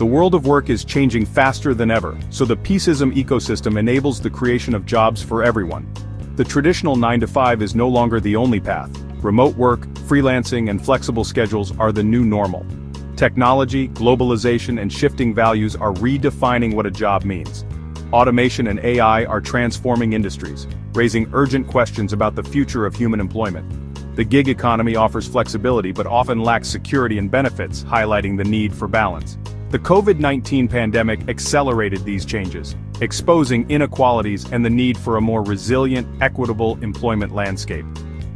The world of work is changing faster than ever, so the peaceism ecosystem enables the creation of jobs for everyone. The traditional 9-to-5 is no longer the only path. Remote work, freelancing, and flexible schedules are the new normal. Technology, globalization, and shifting values are redefining what a job means. Automation and AI are transforming industries, raising urgent questions about the future of human employment. The gig economy offers flexibility but often lacks security and benefits, highlighting the need for balance. The COVID-19 pandemic accelerated these changes, exposing inequalities and the need for a more resilient, equitable employment landscape.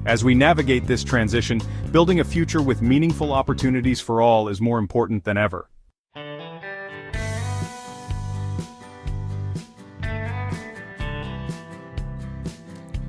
As we navigate this transition, building a future with meaningful opportunities for all is more important than ever.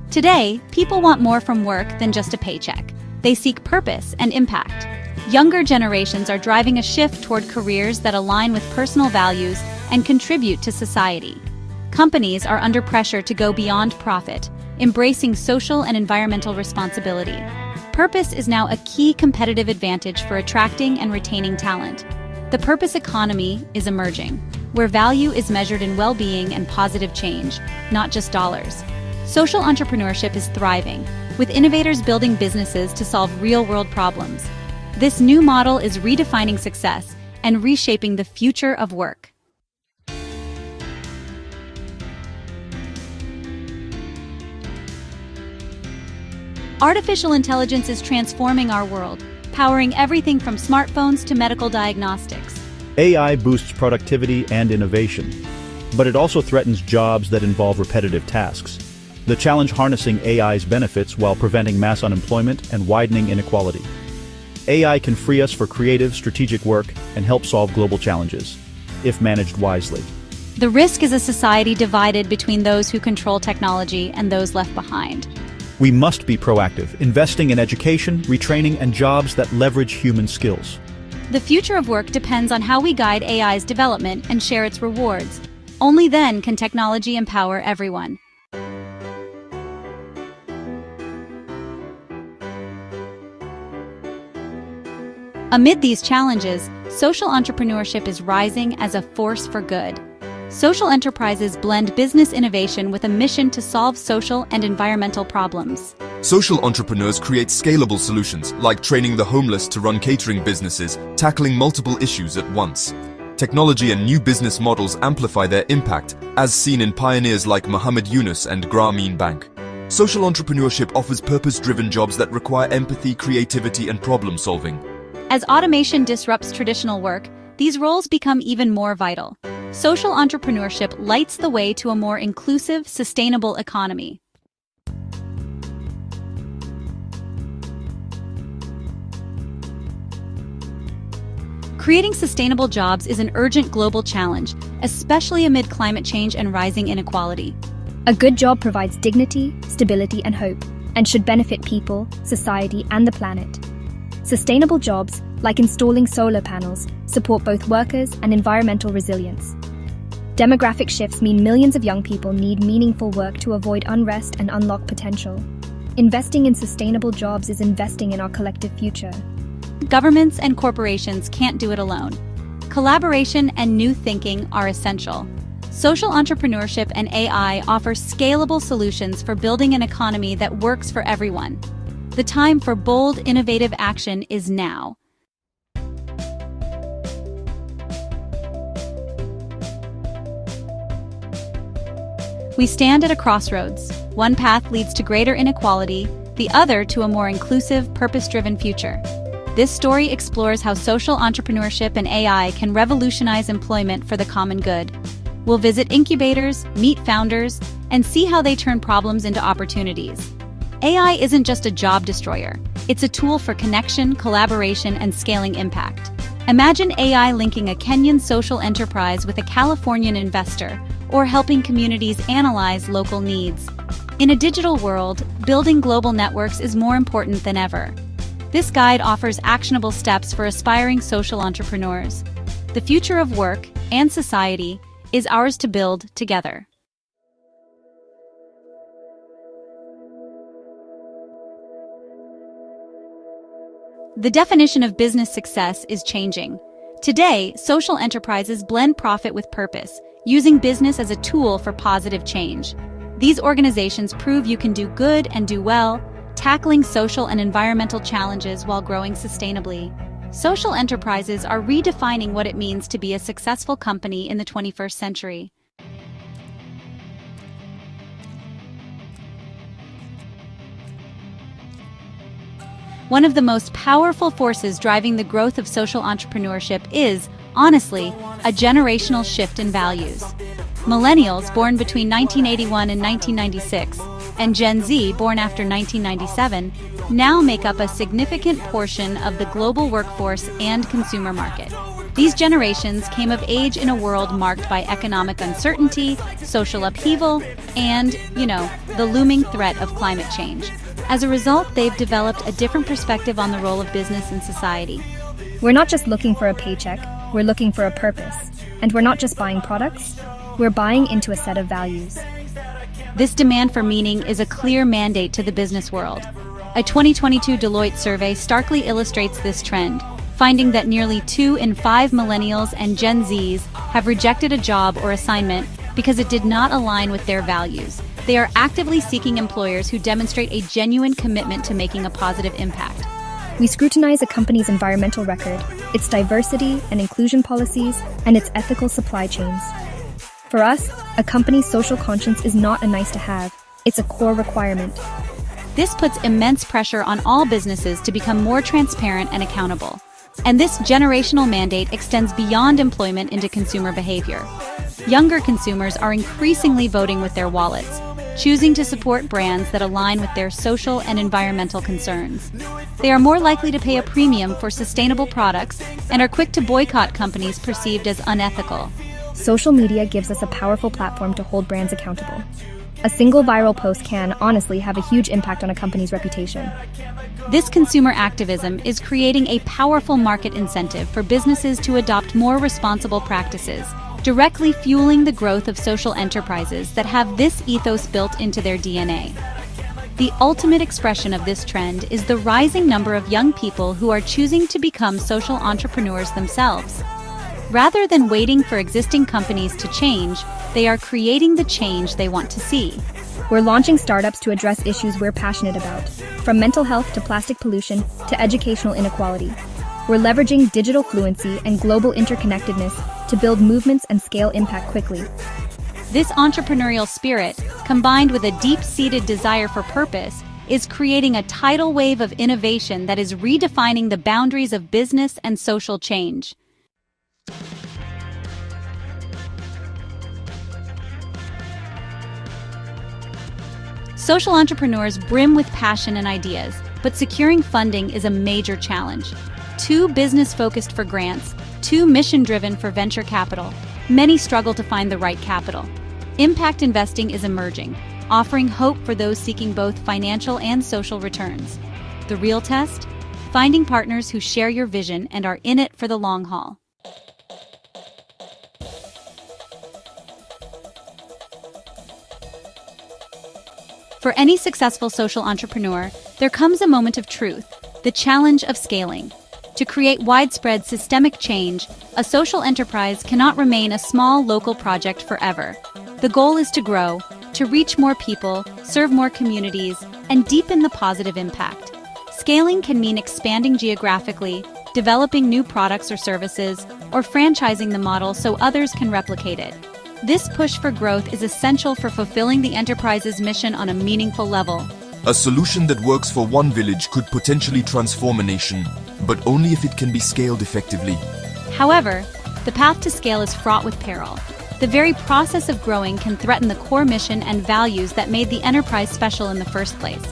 Today, people want more from work than just a paycheck. They seek purpose and impact. Younger generations are driving a shift toward careers that align with personal values and contribute to society. Companies are under pressure to go beyond profit, embracing social and environmental responsibility. Purpose is now a key competitive advantage for attracting and retaining talent. The purpose economy is emerging, where value is measured in well-being and positive change, not just dollars. Social entrepreneurship is thriving, with innovators building businesses to solve real-world problems. This new model is redefining success and reshaping the future of work. Artificial intelligence is transforming our world, powering everything from smartphones to medical diagnostics. AI boosts productivity and innovation, but it also threatens jobs that involve repetitive tasks. The challenge harnessing AI's benefits while preventing mass unemployment and widening inequality. AI can free us for creative, strategic work and help solve global challenges, if managed wisely. The risk is a society divided between those who control technology and those left behind. We must be proactive, investing in education, retraining, and jobs that leverage human skills. The future of work depends on how we guide AI's development and share its rewards. Only then can technology empower everyone. Amid these challenges, social entrepreneurship is rising as a force for good. Social enterprises blend business innovation with a mission to solve social and environmental problems. Social entrepreneurs create scalable solutions, like training the homeless to run catering businesses, tackling multiple issues at once. Technology and new business models amplify their impact, as seen in pioneers like Muhammad Yunus and Grameen Bank. Social entrepreneurship offers purpose-driven jobs that require empathy, creativity, and problem-solving. As automation disrupts traditional work, these roles become even more vital. Social entrepreneurship lights the way to a more inclusive, sustainable economy. Creating sustainable jobs is an urgent global challenge, especially amid climate change and rising inequality. A good job provides dignity, stability, and hope, and should benefit people, society, and the planet. Sustainable jobs, like installing solar panels, support both workers and environmental resilience. Demographic shifts mean millions of young people need meaningful work to avoid unrest and unlock potential. Investing in sustainable jobs is investing in our collective future. Governments and corporations can't do it alone. Collaboration and new thinking are essential. Social entrepreneurship and AI offer scalable solutions for building an economy that works for everyone. The time for bold, innovative action is now. We stand at a crossroads. One path leads to greater inequality, the other to a more inclusive, purpose-driven future. This story explores how social entrepreneurship and AI can revolutionize employment for the common good. We'll visit incubators, meet founders, and see how they turn problems into opportunities. AI isn't just a job destroyer. It's a tool for connection, collaboration, and scaling impact. Imagine AI linking a Kenyan social enterprise with a Californian investor, or helping communities analyze local needs. In a digital world, building global networks is more important than ever. This guide offers actionable steps for aspiring social entrepreneurs. The future of work and society is ours to build together. The definition of business success is changing. Today, social enterprises blend profit with purpose, using business as a tool for positive change. These organizations prove you can do good and do well, tackling social and environmental challenges while growing sustainably. Social enterprises are redefining what it means to be a successful company in the 21st century. One of the most powerful forces driving the growth of social entrepreneurship is, honestly, a generational shift in values. Millennials born between 1981 and 1996, and Gen Z born after 1997, now make up a significant portion of the global workforce and consumer market. These generations came of age in a world marked by economic uncertainty, social upheaval, and, the looming threat of climate change. As a result, they've developed a different perspective on the role of business in society. We're not just looking for a paycheck, we're looking for a purpose. And we're not just buying products, we're buying into a set of values. This demand for meaning is a clear mandate to the business world. A 2022 Deloitte survey starkly illustrates this trend, finding that nearly 2 in 5 millennials and Gen Zs have rejected a job or assignment because it did not align with their values. They are actively seeking employers who demonstrate a genuine commitment to making a positive impact. We scrutinize a company's environmental record, its diversity and inclusion policies, and its ethical supply chains. For us, a company's social conscience is not a nice-to-have, it's a core requirement. This puts immense pressure on all businesses to become more transparent and accountable. And this generational mandate extends beyond employment into consumer behavior. Younger consumers are increasingly voting with their wallets, choosing to support brands that align with their social and environmental concerns. They are more likely to pay a premium for sustainable products and are quick to boycott companies perceived as unethical. Social media gives us a powerful platform to hold brands accountable. A single viral post can, honestly, have a huge impact on a company's reputation. This consumer activism is creating a powerful market incentive for businesses to adopt more responsible practices, directly fueling the growth of social enterprises that have this ethos built into their DNA. The ultimate expression of this trend is the rising number of young people who are choosing to become social entrepreneurs themselves. Rather than waiting for existing companies to change, they are creating the change they want to see. We're launching startups to address issues we're passionate about, from mental health to plastic pollution to educational inequality. We're leveraging digital fluency and global interconnectedness to build movements and scale impact quickly. This entrepreneurial spirit, combined with a deep-seated desire for purpose, is creating a tidal wave of innovation that is redefining the boundaries of business and social change. Social entrepreneurs brim with passion and ideas, but securing funding is a major challenge. Too business-focused for grants, too mission-driven for venture capital. Many struggle to find the right capital. Impact investing is emerging, offering hope for those seeking both financial and social returns. The real test? Finding partners who share your vision and are in it for the long haul. For any successful social entrepreneur, there comes a moment of truth, the challenge of scaling. To create widespread systemic change, a social enterprise cannot remain a small local project forever. The goal is to grow, to reach more people, serve more communities, and deepen the positive impact. Scaling can mean expanding geographically, developing new products or services, or franchising the model so others can replicate it. This push for growth is essential for fulfilling the enterprise's mission on a meaningful level. A solution that works for one village could potentially transform a nation, but only if it can be scaled effectively. However, the path to scale is fraught with peril. The very process of growing can threaten the core mission and values that made the enterprise special in the first place.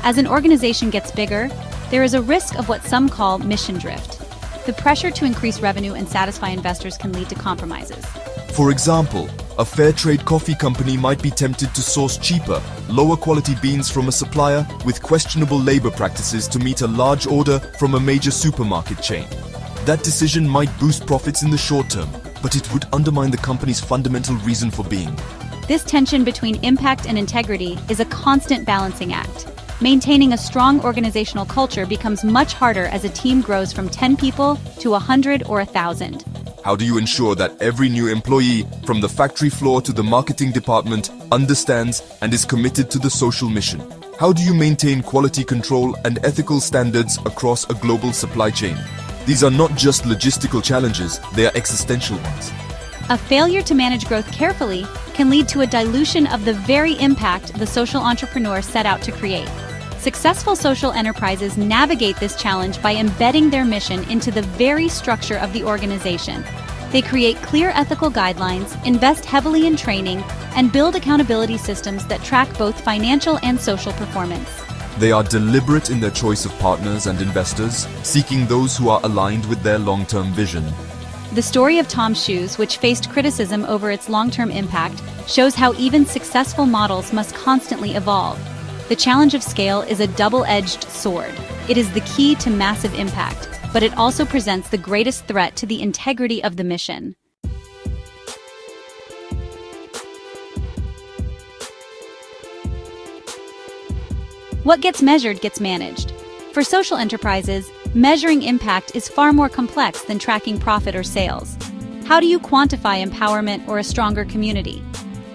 As an organization gets bigger, there is a risk of what some call mission drift. The pressure to increase revenue and satisfy investors can lead to compromises. For example, a fair trade coffee company might be tempted to source cheaper, lower quality beans from a supplier with questionable labor practices to meet a large order from a major supermarket chain. That decision might boost profits in the short term, but it would undermine the company's fundamental reason for being. This tension between impact and integrity is a constant balancing act. Maintaining a strong organizational culture becomes much harder as a team grows from 10 people to 100 or 1,000. How do you ensure that every new employee, from the factory floor to the marketing department, understands and is committed to the social mission? How do you maintain quality control and ethical standards across a global supply chain? These are not just logistical challenges, they are existential ones. A failure to manage growth carefully can lead to a dilution of the very impact the social entrepreneur set out to create. Successful social enterprises navigate this challenge by embedding their mission into the very structure of the organization. They create clear ethical guidelines, invest heavily in training, and build accountability systems that track both financial and social performance. They are deliberate in their choice of partners and investors, seeking those who are aligned with their long-term vision. The story of Tom's Shoes, which faced criticism over its long-term impact, shows how even successful models must constantly evolve. The challenge of scale is a double-edged sword. It is the key to massive impact, but it also presents the greatest threat to the integrity of the mission. What gets measured gets managed. For social enterprises, measuring impact is far more complex than tracking profit or sales. How do you quantify empowerment or a stronger community?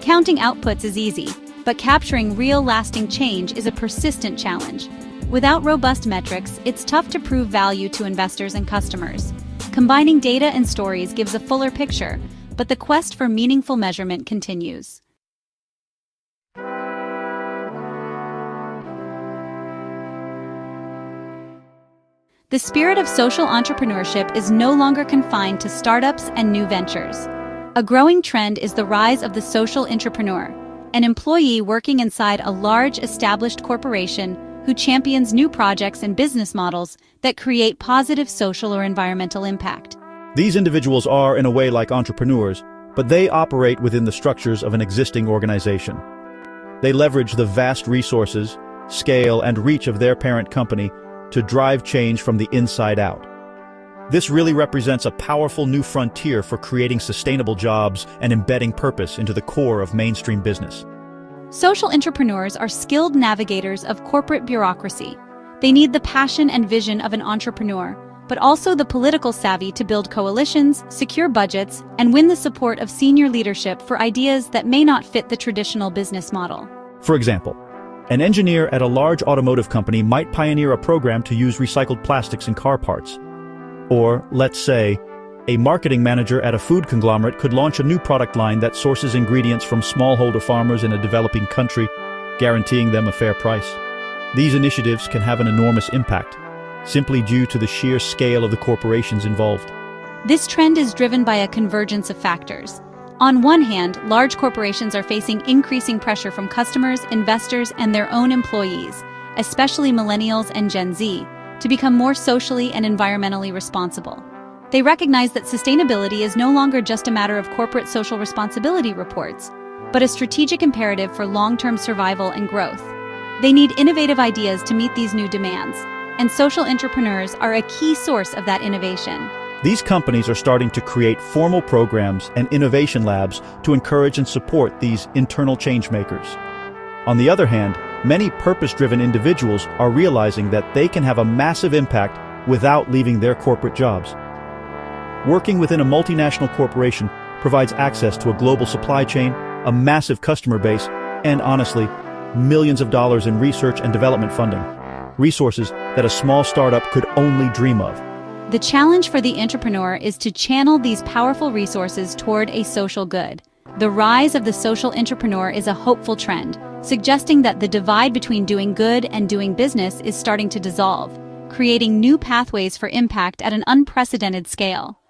Counting outputs is easy, but capturing real lasting change is a persistent challenge. Without robust metrics, it's tough to prove value to investors and customers. Combining data and stories gives a fuller picture, but the quest for meaningful measurement continues. The spirit of social entrepreneurship is no longer confined to startups and new ventures. A growing trend is the rise of the social entrepreneur, an employee working inside a large established corporation who champions new projects and business models that create positive social or environmental impact. These individuals are, in a way, like entrepreneurs, but they operate within the structures of an existing organization. They leverage the vast resources, scale, and reach of their parent company to drive change from the inside out. This really represents a powerful new frontier for creating sustainable jobs and embedding purpose into the core of mainstream business. Social entrepreneurs are skilled navigators of corporate bureaucracy. They need the passion and vision of an entrepreneur, but also the political savvy to build coalitions, secure budgets, and win the support of senior leadership for ideas that may not fit the traditional business model. For example, an engineer at a large automotive company might pioneer a program to use recycled plastics in car parts. Or, let's say, a marketing manager at a food conglomerate could launch a new product line that sources ingredients from smallholder farmers in a developing country, guaranteeing them a fair price. These initiatives can have an enormous impact, simply due to the sheer scale of the corporations involved. This trend is driven by a convergence of factors. On one hand, large corporations are facing increasing pressure from customers, investors, and their own employees, especially millennials and Gen Z, to become more socially and environmentally responsible. They recognize that sustainability is no longer just a matter of corporate social responsibility reports, but a strategic imperative for long-term survival and growth. They need innovative ideas to meet these new demands, and social entrepreneurs are a key source of that innovation. These companies are starting to create formal programs and innovation labs to encourage and support these internal change makers. On the other hand, many purpose-driven individuals are realizing that they can have a massive impact without leaving their corporate jobs. Working within a multinational corporation provides access to a global supply chain, a massive customer base, and honestly, millions of dollars in research and development funding, resources that a small startup could only dream of. The challenge for the entrepreneur is to channel these powerful resources toward a social good. The rise of the social entrepreneur is a hopeful trend, suggesting that the divide between doing good and doing business is starting to dissolve, creating new pathways for impact at an unprecedented scale.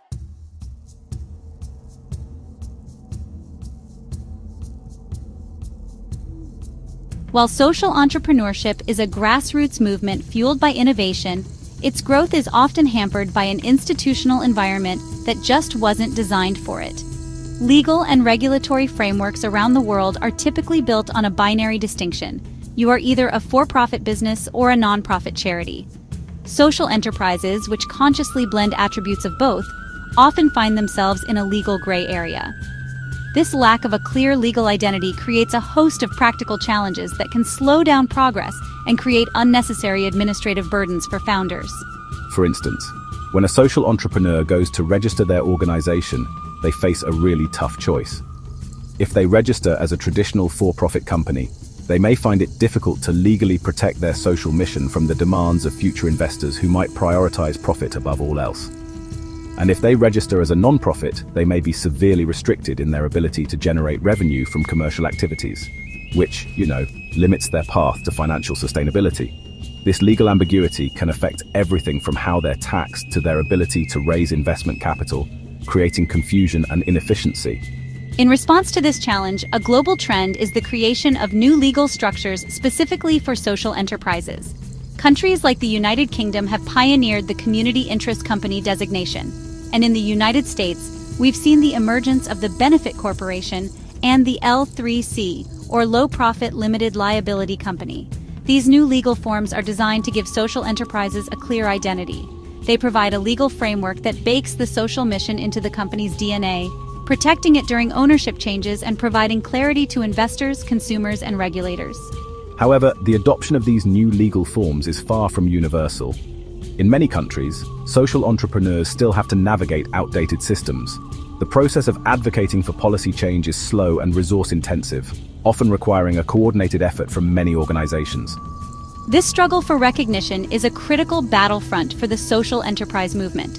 While social entrepreneurship is a grassroots movement fueled by innovation, its growth is often hampered by an institutional environment that just wasn't designed for it. Legal and regulatory frameworks around the world are typically built on a binary distinction. You are either a for-profit business or a non-profit charity. Social enterprises, which consciously blend attributes of both, often find themselves in a legal gray area. This lack of a clear legal identity creates a host of practical challenges that can slow down progress and create unnecessary administrative burdens for founders. For instance, when a social entrepreneur goes to register their organization, they face a really tough choice. If they register as a traditional for-profit company, they may find it difficult to legally protect their social mission from the demands of future investors who might prioritize profit above all else. And if they register as a non-profit, they may be severely restricted in their ability to generate revenue from commercial activities, which, limits their path to financial sustainability. This legal ambiguity can affect everything from how they're taxed to their ability to raise investment capital, creating confusion and inefficiency. In response to this challenge, a global trend is the creation of new legal structures specifically for social enterprises. Countries like the United Kingdom have pioneered the community interest company designation, and in the United States, we've seen the emergence of the benefit corporation and the L3C, or low profit limited liability company. These new legal forms are designed to give social enterprises a clear identity. They provide a legal framework that bakes the social mission into the company's DNA, protecting it during ownership changes and providing clarity to investors, consumers, and regulators. However, the adoption of these new legal forms is far from universal. In many countries, social entrepreneurs still have to navigate outdated systems. The process of advocating for policy change is slow and resource-intensive, often requiring a coordinated effort from many organizations. This struggle for recognition is a critical battlefront for the social enterprise movement.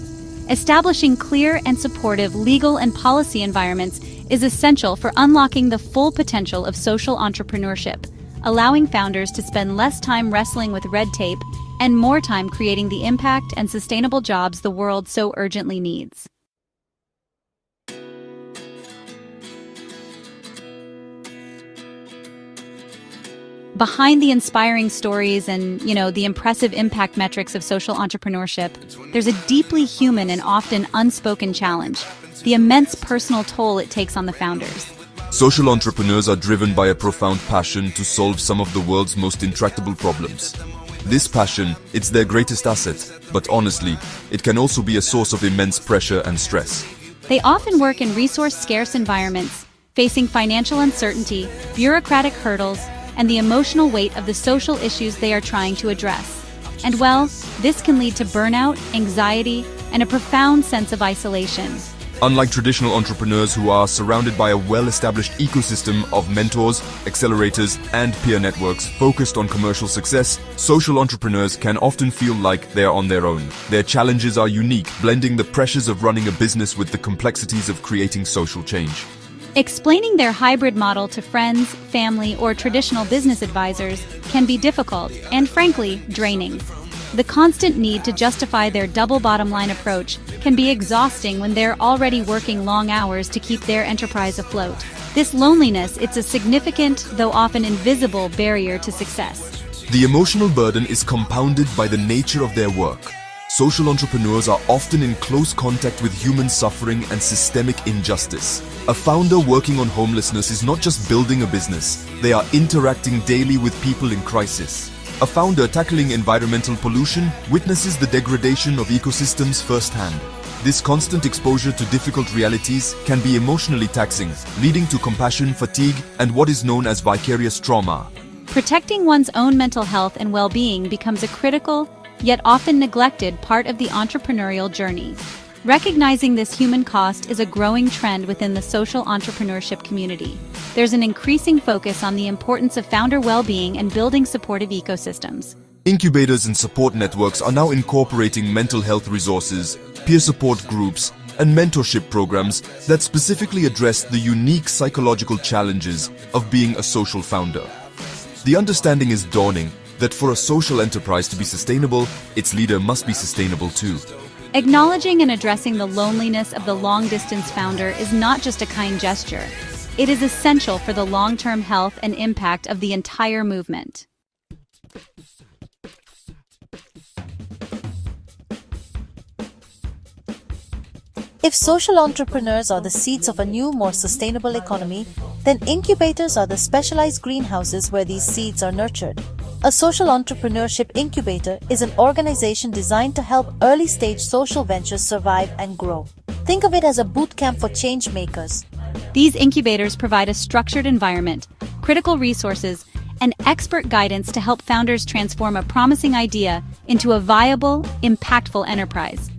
Establishing clear and supportive legal and policy environments is essential for unlocking the full potential of social entrepreneurship, allowing founders to spend less time wrestling with red tape and more time creating the impact and sustainable jobs the world so urgently needs. Behind the inspiring stories and, the impressive impact metrics of social entrepreneurship, there's a deeply human and often unspoken challenge: the immense personal toll it takes on the founders. Social entrepreneurs are driven by a profound passion to solve some of the world's most intractable problems. This passion, it's their greatest asset, but honestly, it can also be a source of immense pressure and stress. They often work in resource-scarce environments, facing financial uncertainty, bureaucratic hurdles, and the emotional weight of the social issues they are trying to address. And this can lead to burnout, anxiety, and a profound sense of isolation. Unlike traditional entrepreneurs who are surrounded by a well-established ecosystem of mentors, accelerators, and peer networks focused on commercial success, social entrepreneurs can often feel like they are on their own. Their challenges are unique, blending the pressures of running a business with the complexities of creating social change. Explaining their hybrid model to friends, family, or traditional business advisors can be difficult and, frankly, draining. The constant need to justify their double bottom-line approach can be exhausting when they're already working long hours to keep their enterprise afloat. This loneliness, it's a significant, though often invisible, barrier to success. The emotional burden is compounded by the nature of their work. Social entrepreneurs are often in close contact with human suffering and systemic injustice. A founder working on homelessness is not just building a business, they are interacting daily with people in crisis. A founder tackling environmental pollution witnesses the degradation of ecosystems firsthand. This constant exposure to difficult realities can be emotionally taxing, leading to compassion fatigue and what is known as vicarious trauma. Protecting one's own mental health and well-being becomes a critical, yet often neglected part of the entrepreneurial journey. Recognizing this human cost is a growing trend within the social entrepreneurship community. There's an increasing focus on the importance of founder well-being and building supportive ecosystems. Incubators and support networks are now incorporating mental health resources, peer support groups, and mentorship programs that specifically address the unique psychological challenges of being a social founder. The understanding is dawning that for a social enterprise to be sustainable, its leader must be sustainable too. Acknowledging and addressing the loneliness of the long-distance founder is not just a kind gesture. It is essential for the long-term health and impact of the entire movement. If social entrepreneurs are the seeds of a new, more sustainable economy, then incubators are the specialized greenhouses where these seeds are nurtured. A social entrepreneurship incubator is an organization designed to help early-stage social ventures survive and grow. Think of it as a boot camp for change makers. These incubators provide a structured environment, critical resources, and expert guidance to help founders transform a promising idea into a viable, impactful enterprise.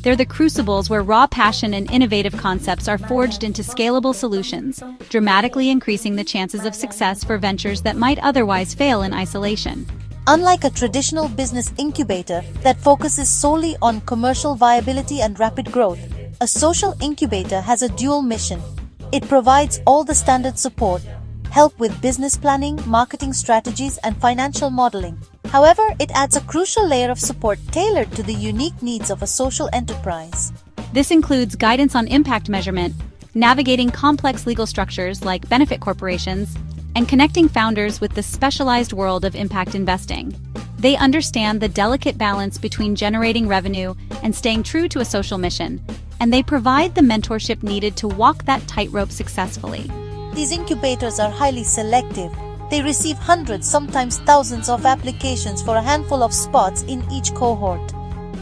They're the crucibles where raw passion and innovative concepts are forged into scalable solutions, dramatically increasing the chances of success for ventures that might otherwise fail in isolation. Unlike a traditional business incubator that focuses solely on commercial viability and rapid growth, a social incubator has a dual mission. It provides all the standard support, help with business planning, marketing strategies, and financial modeling. However, it adds a crucial layer of support tailored to the unique needs of a social enterprise. This includes guidance on impact measurement, navigating complex legal structures like benefit corporations, and connecting founders with the specialized world of impact investing. They understand the delicate balance between generating revenue and staying true to a social mission, and they provide the mentorship needed to walk that tightrope successfully. These incubators are highly selective. They receive hundreds, sometimes thousands of applications for a handful of spots in each cohort.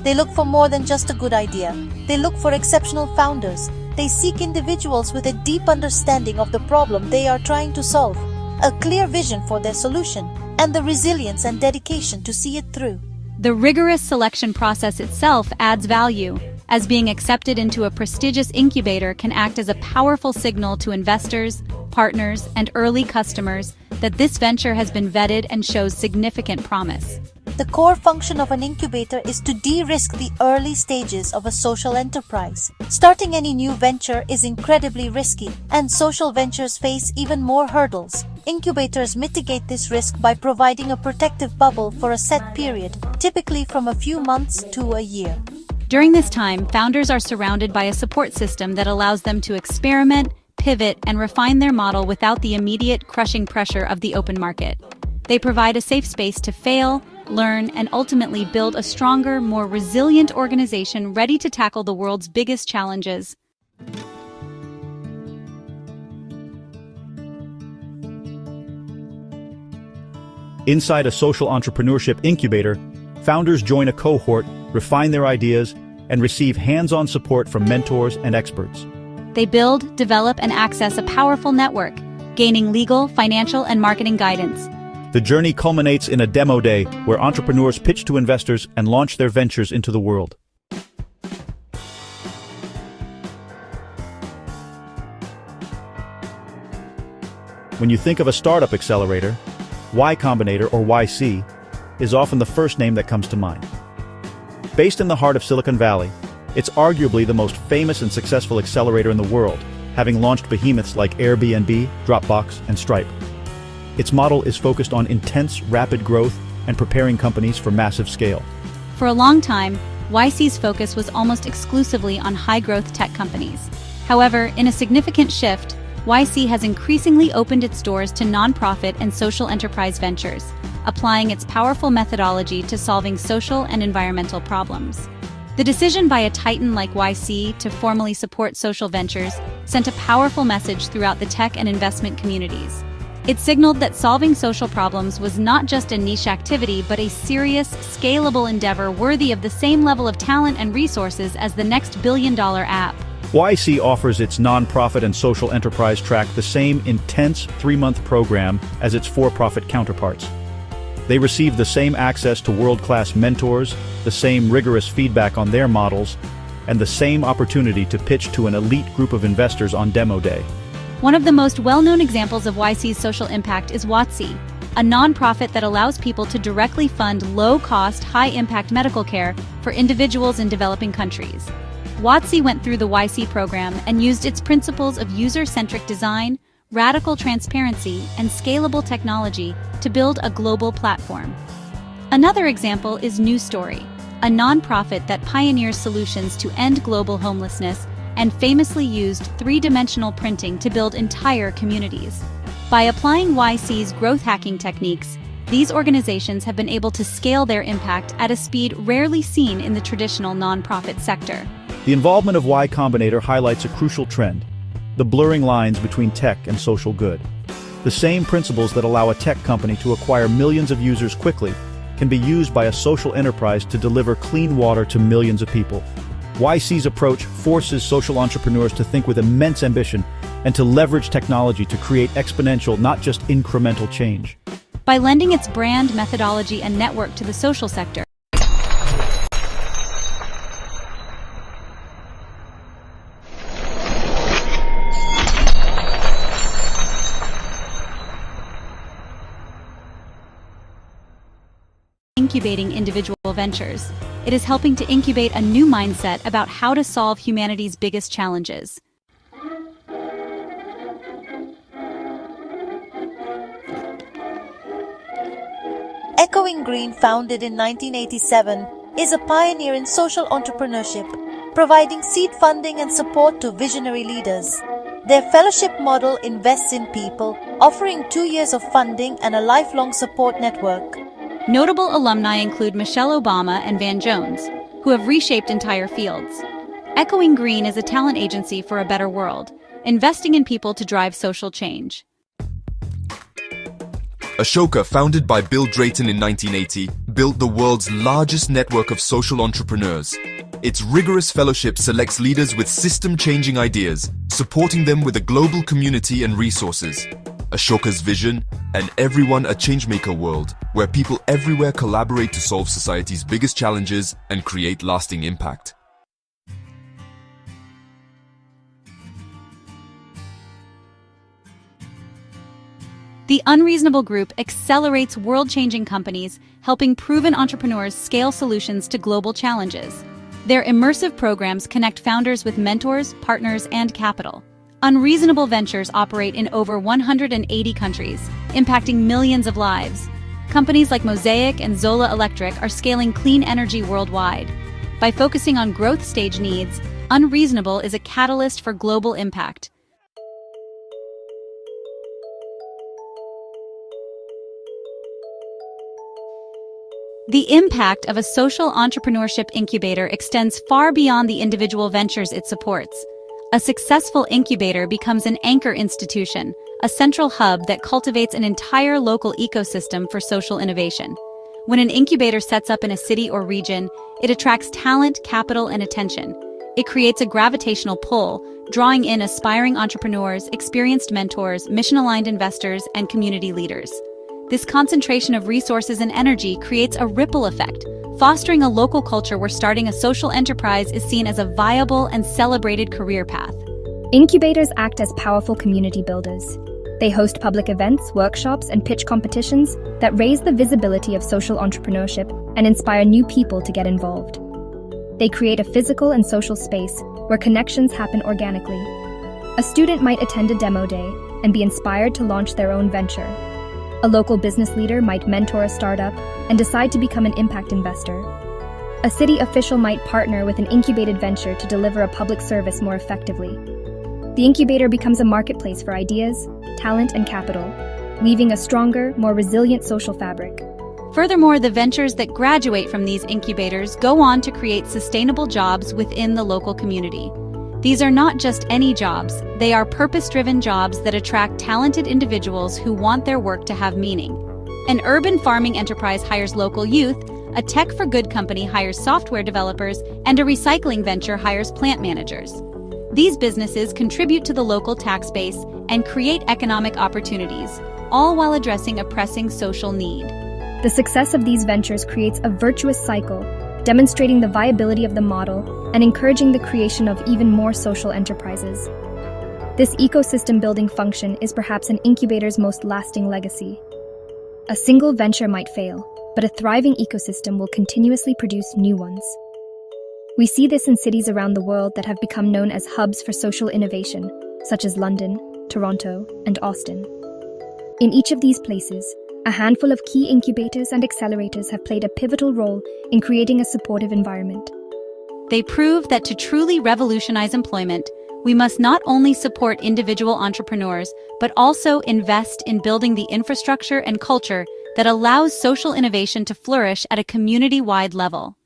They look for more than just a good idea. They look for exceptional founders. They seek individuals with a deep understanding of the problem they are trying to solve, a clear vision for their solution, and the resilience and dedication to see it through. The rigorous selection process itself adds value, as being accepted into a prestigious incubator can act as a powerful signal to investors, partners, and early customers that this venture has been vetted and shows significant promise. The core function of an incubator is to de-risk the early stages of a social enterprise. Starting any new venture is incredibly risky, and social ventures face even more hurdles. Incubators mitigate this risk by providing a protective bubble for a set period, typically from a few months to a year. During this time, founders are surrounded by a support system that allows them to experiment, pivot, and refine their model without the immediate crushing pressure of the open market. They provide a safe space to fail, learn, and ultimately build a stronger, more resilient organization ready to tackle the world's biggest challenges. Inside a social entrepreneurship incubator, founders join a cohort, refine their ideas, and receive hands-on support from mentors and experts. They build, develop, and access a powerful network, gaining legal, financial, and marketing guidance. The journey culminates in a demo day where entrepreneurs pitch to investors and launch their ventures into the world. When you think of a startup accelerator, Y Combinator, or YC, is often the first name that comes to mind. Based in the heart of Silicon Valley, it's arguably the most famous and successful accelerator in the world, having launched behemoths like Airbnb, Dropbox, and Stripe. Its model is focused on intense, rapid growth and preparing companies for massive scale. For a long time, YC's focus was almost exclusively on high-growth tech companies. However, in a significant shift, YC has increasingly opened its doors to nonprofit and social enterprise ventures, applying its powerful methodology to solving social and environmental problems. The decision by a titan like YC to formally support social ventures sent a powerful message throughout the tech and investment communities. It signaled that solving social problems was not just a niche activity, but a serious, scalable endeavor worthy of the same level of talent and resources as the next billion-dollar app. YC offers its nonprofit and social enterprise track the same intense 3-month program as its for-profit counterparts. They receive the same access to world-class mentors, the same rigorous feedback on their models, and the same opportunity to pitch to an elite group of investors on demo day. One of the most well-known examples of YC's social impact is WOTC, a nonprofit that allows people to directly fund low-cost, high-impact medical care for individuals in developing countries. WOTC went through the YC program and used its principles of user-centric design, radical transparency, and scalable technology to build a global platform. Another example is New Story, a nonprofit that pioneers solutions to end global homelessness and famously used three-dimensional printing to build entire communities. By applying YC's growth hacking techniques, these organizations have been able to scale their impact at a speed rarely seen in the traditional nonprofit sector. The involvement of Y Combinator highlights a crucial trend: the blurring lines between tech and social good. The same principles that allow a tech company to acquire millions of users quickly can be used by a social enterprise to deliver clean water to millions of people. YC's approach forces social entrepreneurs to think with immense ambition and to leverage technology to create exponential, not just incremental change. By lending its brand, methodology, and network to the social sector, incubating individual ventures, it is helping to incubate a new mindset about how to solve humanity's biggest challenges. Echoing Green, founded in 1987, is a pioneer in social entrepreneurship, providing seed funding and support to visionary leaders. Their fellowship model invests in people, offering 2 years of funding and a lifelong support network. Notable alumni include Michelle Obama and Van Jones, who have reshaped entire fields. Echoing Green is a talent agency for a better world, investing in people to drive social change. Ashoka, founded by Bill Drayton in 1980, built the world's largest network of social entrepreneurs. Its rigorous fellowship selects leaders with system-changing ideas, supporting them with a global community and resources. Ashoka's vision, an everyone a changemaker world, where people everywhere collaborate to solve society's biggest challenges and create lasting impact. The Unreasonable Group accelerates world-changing companies, helping proven entrepreneurs scale solutions to global challenges. Their immersive programs connect founders with mentors, partners, and capital. Unreasonable Ventures operate in over 180 countries, impacting millions of lives. Companies like Mosaic and Zola Electric are scaling clean energy worldwide. By focusing on growth stage needs, Unreasonable is a catalyst for global impact. The impact of a social entrepreneurship incubator extends far beyond the individual ventures it supports. A successful incubator becomes an anchor institution, a central hub that cultivates an entire local ecosystem for social innovation. When an incubator sets up in a city or region, it attracts talent, capital, and attention. It creates a gravitational pull, drawing in aspiring entrepreneurs, experienced mentors, mission-aligned investors, and community leaders. This concentration of resources and energy creates a ripple effect, fostering a local culture where starting a social enterprise is seen as a viable and celebrated career path. Incubators act as powerful community builders. They host public events, workshops, and pitch competitions that raise the visibility of social entrepreneurship and inspire new people to get involved. They create a physical and social space where connections happen organically. A student might attend a demo day and be inspired to launch their own venture. A local business leader might mentor a startup and decide to become an impact investor. A city official might partner with an incubated venture to deliver a public service more effectively. The incubator becomes a marketplace for ideas, talent, and capital, weaving a stronger, more resilient social fabric. Furthermore, the ventures that graduate from these incubators go on to create sustainable jobs within the local community. These are not just any jobs, they are purpose-driven jobs that attract talented individuals who want their work to have meaning. An urban farming enterprise hires local youth, a tech-for-good company hires software developers, and a recycling venture hires plant managers. These businesses contribute to the local tax base and create economic opportunities, all while addressing a pressing social need. The success of these ventures creates a virtuous cycle, demonstrating the viability of the model and encouraging the creation of even more social enterprises. This ecosystem-building function is perhaps an incubator's most lasting legacy. A single venture might fail, but a thriving ecosystem will continuously produce new ones. We see this in cities around the world that have become known as hubs for social innovation, such as London, Toronto, and Austin. In each of these places, a handful of key incubators and accelerators have played a pivotal role in creating a supportive environment. They prove that to truly revolutionize employment, we must not only support individual entrepreneurs, but also invest in building the infrastructure and culture that allows social innovation to flourish at a community-wide level.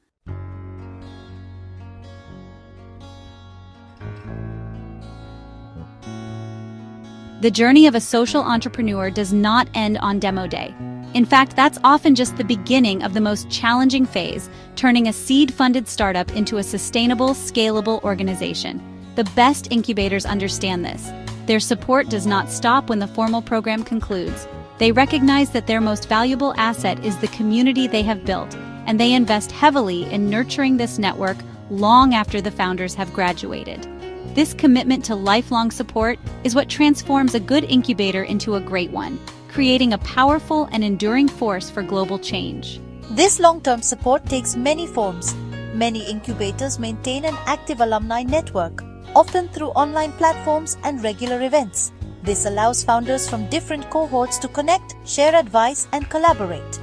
The journey of a social entrepreneur does not end on demo day. In fact, that's often just the beginning of the most challenging phase, turning a seed-funded startup into a sustainable, scalable organization. The best incubators understand this. Their support does not stop when the formal program concludes. They recognize that their most valuable asset is the community they have built, and they invest heavily in nurturing this network long after the founders have graduated. This commitment to lifelong support is what transforms a good incubator into a great one, creating a powerful and enduring force for global change. This long-term support takes many forms. Many incubators maintain an active alumni network, often through online platforms and regular events. This allows founders from different cohorts to connect, share advice, and collaborate.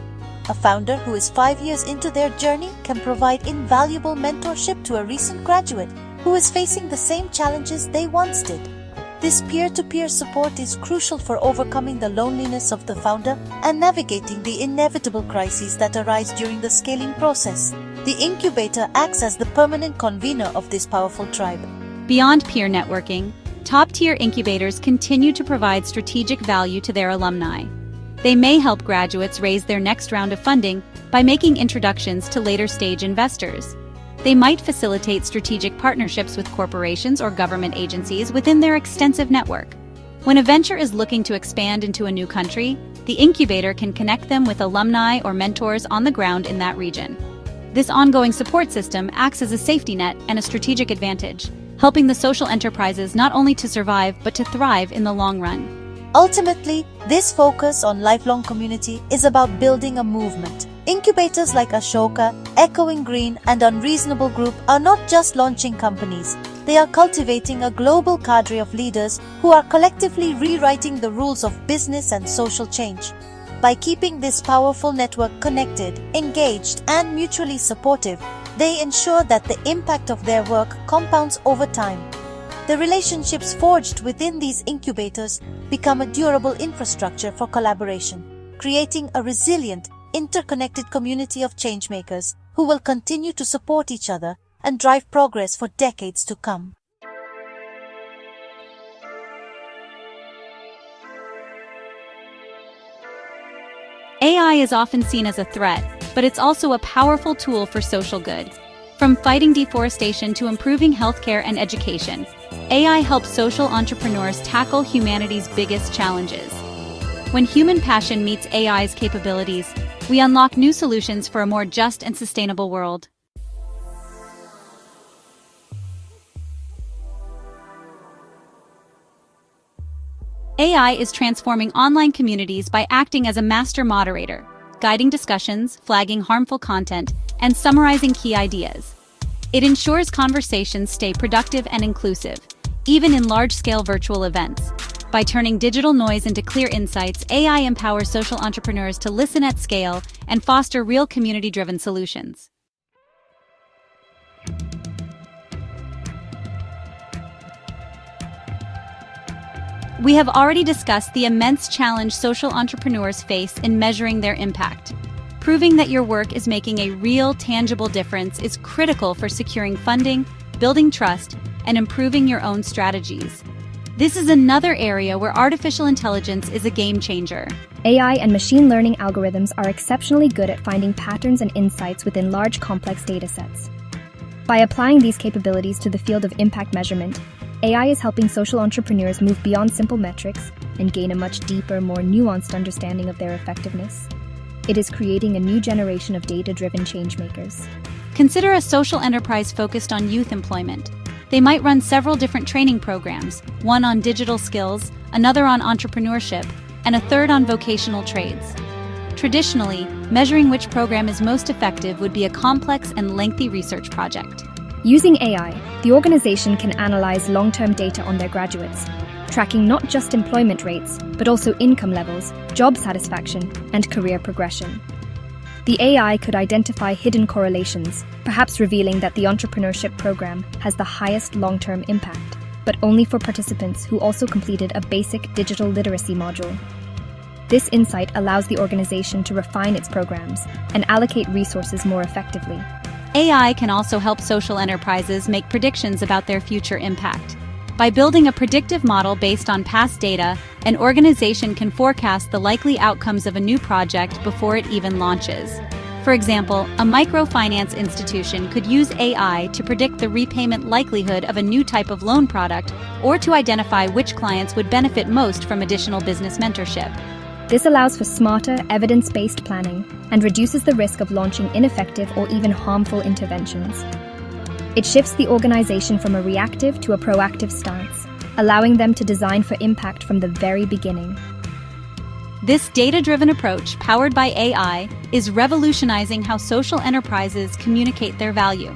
A founder who is 5 years into their journey can provide invaluable mentorship to a recent graduate who is facing the same challenges they once did. This peer-to-peer support is crucial for overcoming the loneliness of the founder and navigating the inevitable crises that arise during the scaling process. The incubator acts as the permanent convener of this powerful tribe. Beyond peer networking, top-tier incubators continue to provide strategic value to their alumni. They may help graduates raise their next round of funding by making introductions to later-stage investors. They might facilitate strategic partnerships with corporations or government agencies within their extensive network. When a venture is looking to expand into a new country, the incubator can connect them with alumni or mentors on the ground in that region. This ongoing support system acts as a safety net and a strategic advantage, helping the social enterprises not only to survive but to thrive in the long run. Ultimately, this focus on lifelong community is about building a movement. Incubators like Ashoka, Echoing Green, and Unreasonable Group are not just launching companies. They are cultivating a global cadre of leaders who are collectively rewriting the rules of business and social change. By keeping this powerful network connected, engaged, and mutually supportive, they ensure that the impact of their work compounds over time. The relationships forged within these incubators become a durable infrastructure for collaboration, creating a resilient, interconnected community of changemakers who will continue to support each other and drive progress for decades to come. AI is often seen as a threat, but it's also a powerful tool for social good. From fighting deforestation to improving healthcare and education, AI helps social entrepreneurs tackle humanity's biggest challenges. When human passion meets AI's capabilities, we unlock new solutions for a more just and sustainable world. AI is transforming online communities by acting as a master moderator, guiding discussions, flagging harmful content, and summarizing key ideas. It ensures conversations stay productive and inclusive, even in large-scale virtual events. By turning digital noise into clear insights, AI empowers social entrepreneurs to listen at scale and foster real community-driven solutions. We have already discussed the immense challenge social entrepreneurs face in measuring their impact. Proving that your work is making a real, tangible difference is critical for securing funding, building trust, and improving your own strategies. This is another area where artificial intelligence is a game changer. AI and machine learning algorithms are exceptionally good at finding patterns and insights within large, complex datasets. By applying these capabilities to the field of impact measurement, AI is helping social entrepreneurs move beyond simple metrics and gain a much deeper, more nuanced understanding of their effectiveness. It is creating a new generation of data-driven changemakers. Consider a social enterprise focused on youth employment. They might run several different training programs, one on digital skills, another on entrepreneurship, and a third on vocational trades. Traditionally, measuring which program is most effective would be a complex and lengthy research project. Using AI, the organization can analyze long-term data on their graduates, tracking not just employment rates, but also income levels, job satisfaction, and career progression. The AI could identify hidden correlations, perhaps revealing that the entrepreneurship program has the highest long-term impact, but only for participants who also completed a basic digital literacy module. This insight allows the organization to refine its programs and allocate resources more effectively. AI can also help social enterprises make predictions about their future impact. By building a predictive model based on past data, an organization can forecast the likely outcomes of a new project before it even launches. For example, a microfinance institution could use AI to predict the repayment likelihood of a new type of loan product or to identify which clients would benefit most from additional business mentorship. This allows for smarter, evidence-based planning and reduces the risk of launching ineffective or even harmful interventions. It shifts the organization from a reactive to a proactive stance, allowing them to design for impact from the very beginning. This data-driven approach, powered by AI, is revolutionizing how social enterprises communicate their value.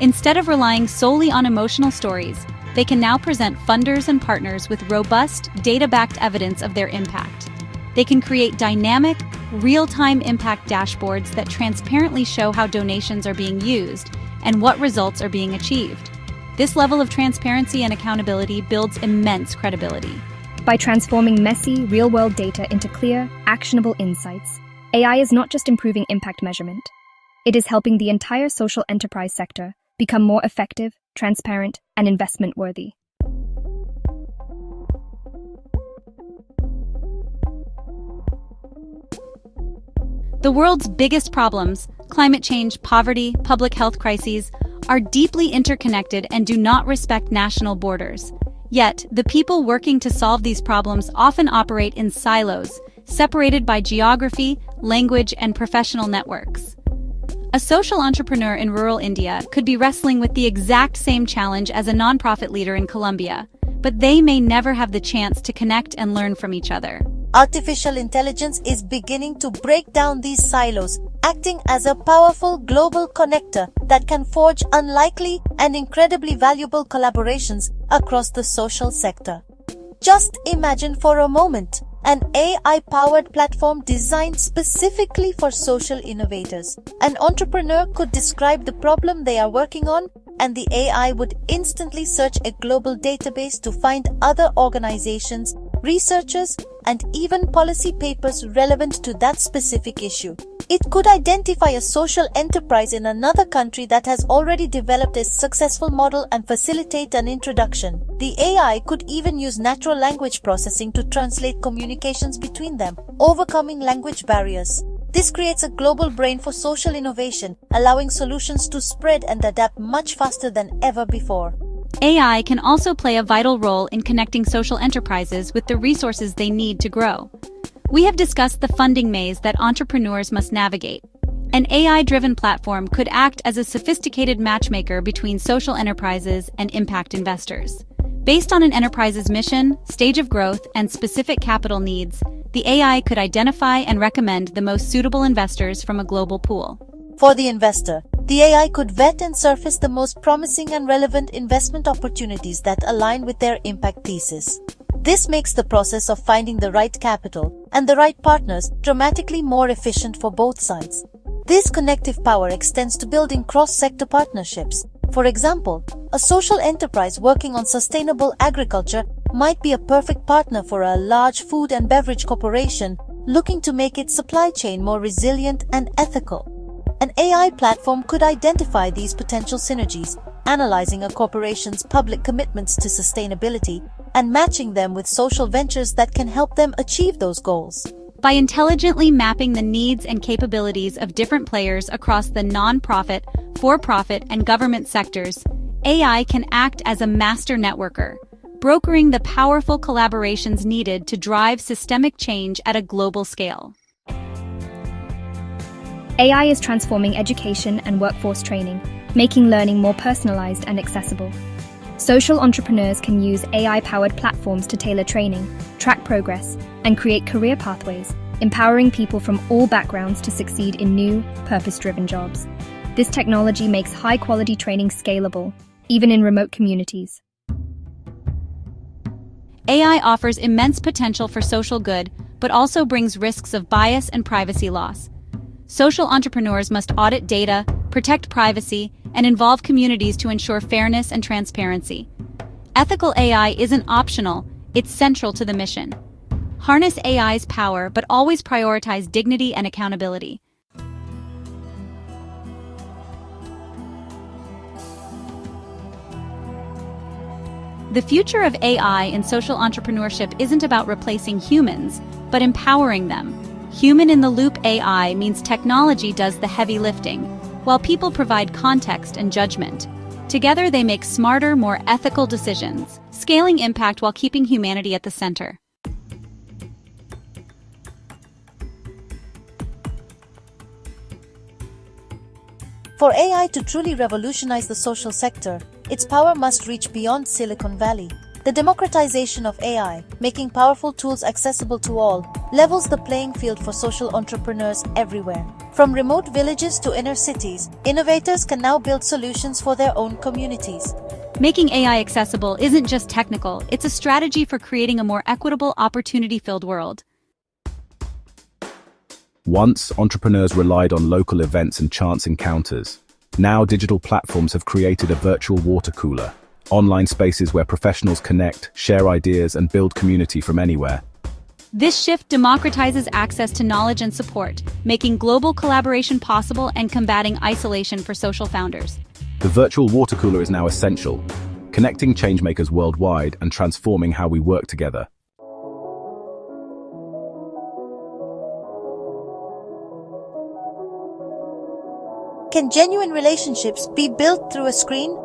Instead of relying solely on emotional stories, they can now present funders and partners with robust, data-backed evidence of their impact. They can create dynamic, real-time impact dashboards that transparently show how donations are being used and what results are being achieved. This level of transparency and accountability builds immense credibility. By transforming messy, real-world data into clear, actionable insights, AI is not just improving impact measurement. It is helping the entire social enterprise sector become more effective, transparent, and investment-worthy. The world's biggest problems, climate change, poverty, public health crises, are deeply interconnected and do not respect national borders. Yet, the people working to solve these problems often operate in silos, separated by geography, language, and professional networks. A social entrepreneur in rural India could be wrestling with the exact same challenge as a nonprofit leader in Colombia, but they may never have the chance to connect and learn from each other. Artificial intelligence is beginning to break down these silos, acting as a powerful global connector that can forge unlikely and incredibly valuable collaborations across the social sector. Just imagine for a moment an AI-powered platform designed specifically for social innovators. An entrepreneur could describe the problem they are working on, and the AI would instantly search a global database to find other organizations, researchers, and even policy papers relevant to that specific issue. It could identify a social enterprise in another country that has already developed a successful model and facilitate an introduction. The AI could even use natural language processing to translate communications between them, overcoming language barriers. This creates a global brain for social innovation, allowing solutions to spread and adapt much faster than ever before. AI can also play a vital role in connecting social enterprises with the resources they need to grow. We have discussed the funding maze that entrepreneurs must navigate. An AI-driven platform could act as a sophisticated matchmaker between social enterprises and impact investors. Based on an enterprise's mission, stage of growth, and specific capital needs, the AI could identify and recommend the most suitable investors from a global pool. For the investor, the AI could vet and surface the most promising and relevant investment opportunities that align with their impact thesis. This makes the process of finding the right capital and the right partners dramatically more efficient for both sides. This connective power extends to building cross-sector partnerships. For example, a social enterprise working on sustainable agriculture might be a perfect partner for a large food and beverage corporation looking to make its supply chain more resilient and ethical. An AI platform could identify these potential synergies, analyzing a corporation's public commitments to sustainability and matching them with social ventures that can help them achieve those goals. By intelligently mapping the needs and capabilities of different players across the nonprofit, for-profit, and government sectors, AI can act as a master networker, brokering the powerful collaborations needed to drive systemic change at a global scale. AI is transforming education and workforce training, making learning more personalized and accessible. Social entrepreneurs can use AI-powered platforms to tailor training, track progress, and create career pathways, empowering people from all backgrounds to succeed in new, purpose-driven jobs. This technology makes high-quality training scalable, even in remote communities. AI offers immense potential for social good, but also brings risks of bias and privacy loss. Social entrepreneurs must audit data, protect privacy, and involve communities to ensure fairness and transparency. Ethical AI isn't optional, it's central to the mission. Harness AI's power, but always prioritize dignity and accountability. The future of AI in social entrepreneurship isn't about replacing humans, but empowering them. Human-in-the-loop AI means technology does the heavy lifting, while people provide context and judgment. Together they make smarter, more ethical decisions, scaling impact while keeping humanity at the center. For AI to truly revolutionize the social sector, its power must reach beyond Silicon Valley. The democratization of AI, making powerful tools accessible to all, levels the playing field for social entrepreneurs everywhere. From remote villages to inner cities, innovators can now build solutions for their own communities. Making AI accessible isn't just technical, it's a strategy for creating a more equitable, opportunity-filled world. Once, entrepreneurs relied on local events and chance encounters. Now, digital platforms have created a virtual water cooler, online spaces where professionals connect, share ideas, and build community from anywhere. This shift democratizes access to knowledge and support, making global collaboration possible and combating isolation for social founders. The virtual water cooler is now essential, connecting changemakers worldwide and transforming how we work together. Can genuine relationships be built through a screen?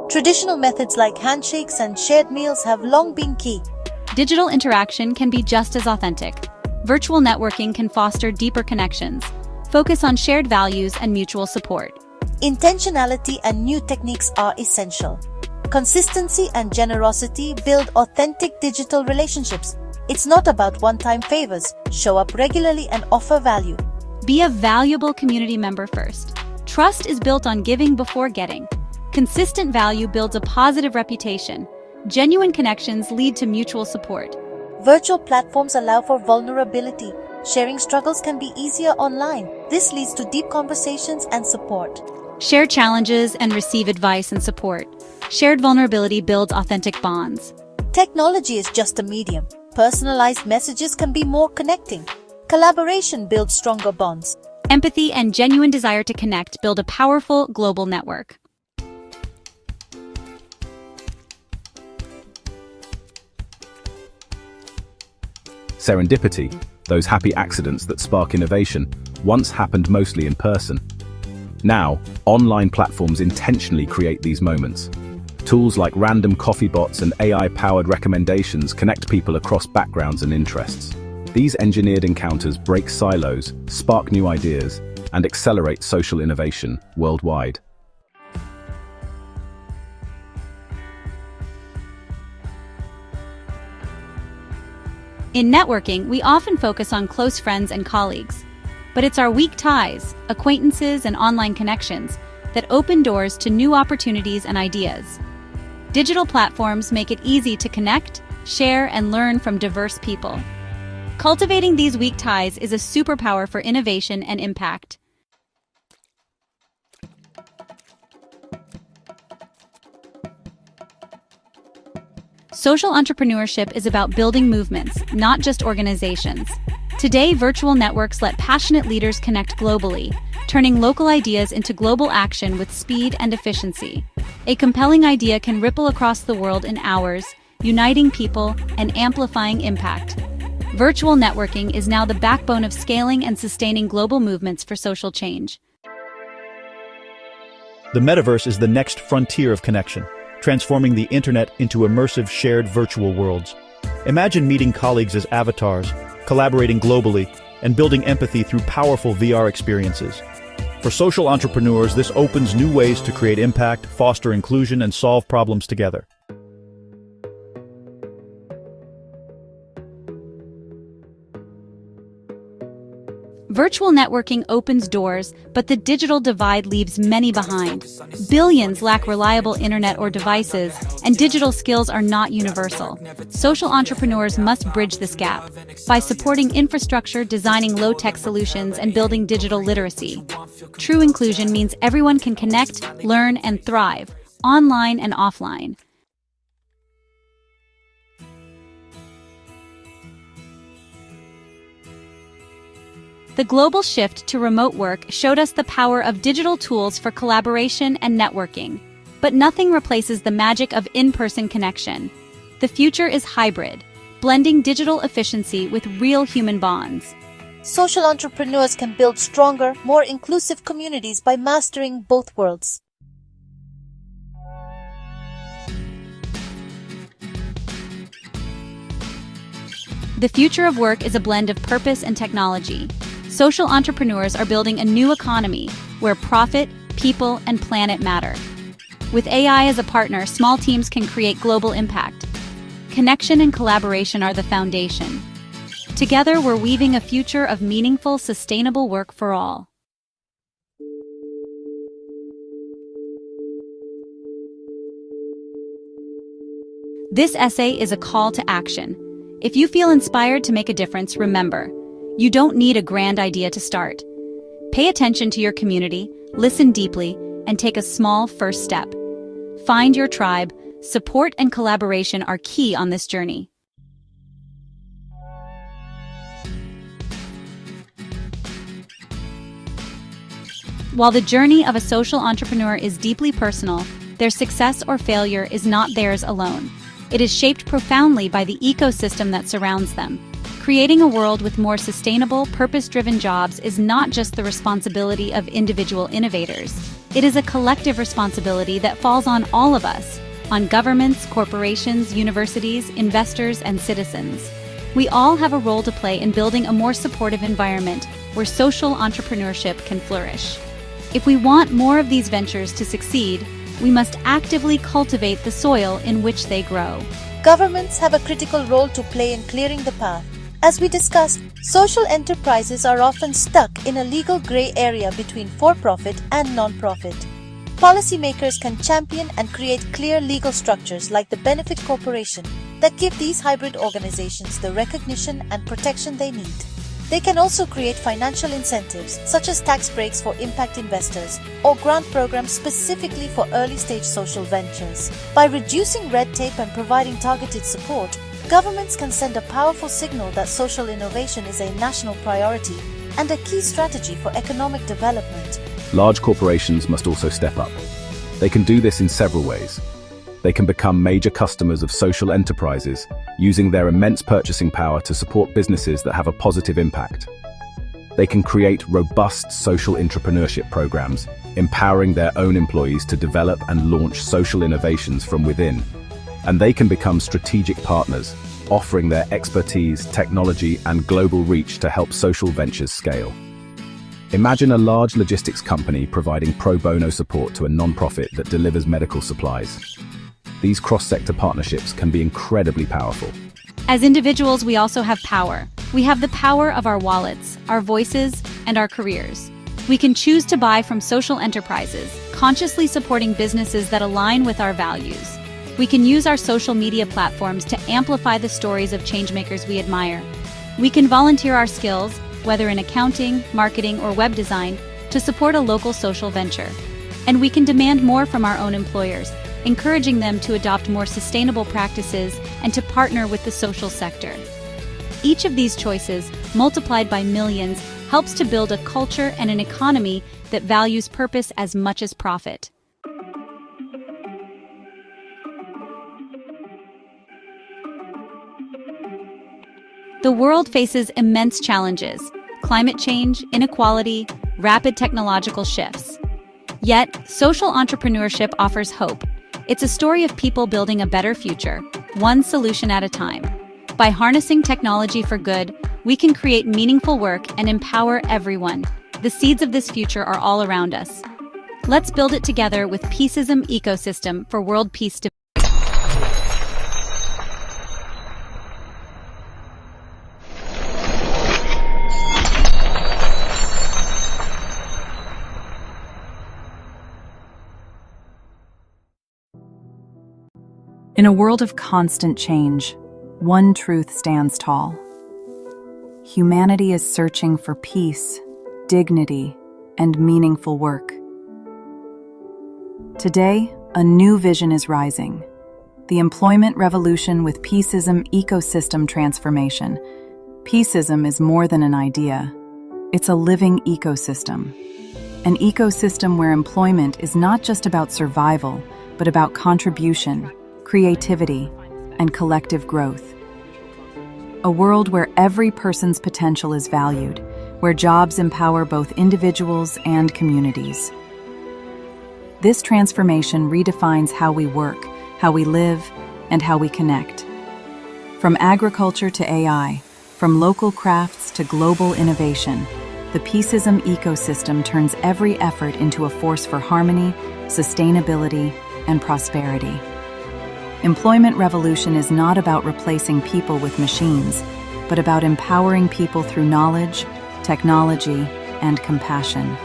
Traditional methods like handshakes and shared meals have long been key. Digital interaction can be just as authentic. Virtual networking can foster deeper connections, focus on shared values and mutual support. Intentionality and new techniques are essential. Consistency and generosity build authentic digital relationships. It's not about one-time favors. Show up regularly and offer value. Be a valuable community member first. Trust is built on giving before getting. Consistent value builds a positive reputation. Genuine connections lead to mutual support. Virtual platforms allow for vulnerability. Sharing struggles can be easier online. This leads to deep conversations and support. Share challenges and receive advice and support. Shared vulnerability builds authentic bonds. Technology is just a medium. Personalized messages can be more connecting. Collaboration builds stronger bonds. Empathy and genuine desire to connect build a powerful global network. Serendipity, those happy accidents that spark innovation, once happened mostly in person. Now, online platforms intentionally create these moments. Tools like random coffee bots and AI-powered recommendations connect people across backgrounds and interests. These engineered encounters break silos, spark new ideas, and accelerate social innovation worldwide. In networking, we often focus on close friends and colleagues. But it's our weak ties, acquaintances, and online connections that open doors to new opportunities and ideas. Digital platforms make it easy to connect, share, and learn from diverse people. Cultivating these weak ties is a superpower for innovation and impact. Social entrepreneurship is about building movements, not just organizations. Today, virtual networks let passionate leaders connect globally, turning local ideas into global action with speed and efficiency. A compelling idea can ripple across the world in hours, uniting people and amplifying impact. Virtual networking is now the backbone of scaling and sustaining global movements for social change. The metaverse is the next frontier of connection, transforming the internet into immersive shared virtual worlds. Imagine meeting colleagues as avatars, collaborating globally, and building empathy through powerful VR experiences. For social entrepreneurs, this opens new ways to create impact, foster inclusion, and solve problems together. Virtual networking opens doors, but the digital divide leaves many behind. Billions lack reliable internet or devices, and digital skills are not universal. Social entrepreneurs must bridge this gap by supporting infrastructure, designing low-tech solutions, and building digital literacy. True inclusion means everyone can connect, learn, and thrive, online and offline. The global shift to remote work showed us the power of digital tools for collaboration and networking. But nothing replaces the magic of in-person connection. The future is hybrid, blending digital efficiency with real human bonds. social entrepreneurs can build stronger, more inclusive communities by mastering both worlds. The future of work is a blend of purpose and technology. Social entrepreneurs are building a new economy where profit, people, and planet matter. With AI as a partner, small teams can create global impact. Connection and collaboration are the foundation. Together, we're weaving a future of meaningful, sustainable work for all. This essay is a call to action. If you feel inspired to make a difference, remember, you don't need a grand idea to start. Pay attention to your community, listen deeply, and take a small first step. Find your tribe. Support and collaboration are key on this journey. While the journey of a social entrepreneur is deeply personal, their success or failure is not theirs alone. It is shaped profoundly by the ecosystem that surrounds them. Creating a world with more sustainable, purpose-driven jobs is not just the responsibility of individual innovators. It is a collective responsibility that falls on all of us, on governments, corporations, universities, investors, and citizens. We all have a role to play in building a more supportive environment where social entrepreneurship can flourish. If we want more of these ventures to succeed, we must actively cultivate the soil in which they grow. Governments have a critical role to play in clearing the path. As we discussed, social enterprises are often stuck in a legal gray area between for-profit and non-profit. Policymakers can champion and create clear legal structures like the benefit corporation that give these hybrid organizations the recognition and protection they need. They can also create financial incentives, such as tax breaks for impact investors or grant programs specifically for early-stage social ventures. By reducing red tape and providing targeted support, governments can send a powerful signal that social innovation is a national priority and a key strategy for economic development. Large corporations must also step up. They can do this in several ways. They can become major customers of social enterprises, using their immense purchasing power to support businesses that have a positive impact. They can create robust social entrepreneurship programs, empowering their own employees to develop and launch social innovations from within. And they can become strategic partners, offering their expertise, technology, and global reach to help social ventures scale. Imagine a large logistics company providing pro bono support to a non-profit that delivers medical supplies. These cross-sector partnerships can be incredibly powerful. As individuals, we also have power. We have the power of our wallets, our voices, and our careers. We can choose to buy from social enterprises, consciously supporting businesses that align with our values. We can use our social media platforms to amplify the stories of changemakers we admire. We can volunteer our skills, whether in accounting, marketing, or web design, to support a local social venture. And we can demand more from our own employers, encouraging them to adopt more sustainable practices and to partner with the social sector. Each of these choices, multiplied by millions, helps to build a culture and an economy that values purpose as much as profit. The world faces immense challenges: climate change, inequality, rapid technological shifts. Yet, social entrepreneurship offers hope. It's a story of people building a better future, one solution at a time. By harnessing technology for good, we can create meaningful work and empower everyone. The seeds of this future are all around us. Let's build it together with Peaceism Ecosystem for World Peace. In a world of constant change, one truth stands tall. Humanity is searching for peace, dignity, and meaningful work. Today, a new vision is rising: the employment revolution with Peaceism Ecosystem transformation. Peaceism is more than an idea. It's a living ecosystem. An ecosystem where employment is not just about survival, but about contribution, creativity, and collective growth. A world where every person's potential is valued, where jobs empower both individuals and communities. This transformation redefines how we work, how we live, and how we connect. From agriculture to AI, from local crafts to global innovation, the Peaceism ecosystem turns every effort into a force for harmony, sustainability, and prosperity. Employment revolution is not about replacing people with machines, but about empowering people through knowledge, technology, and compassion.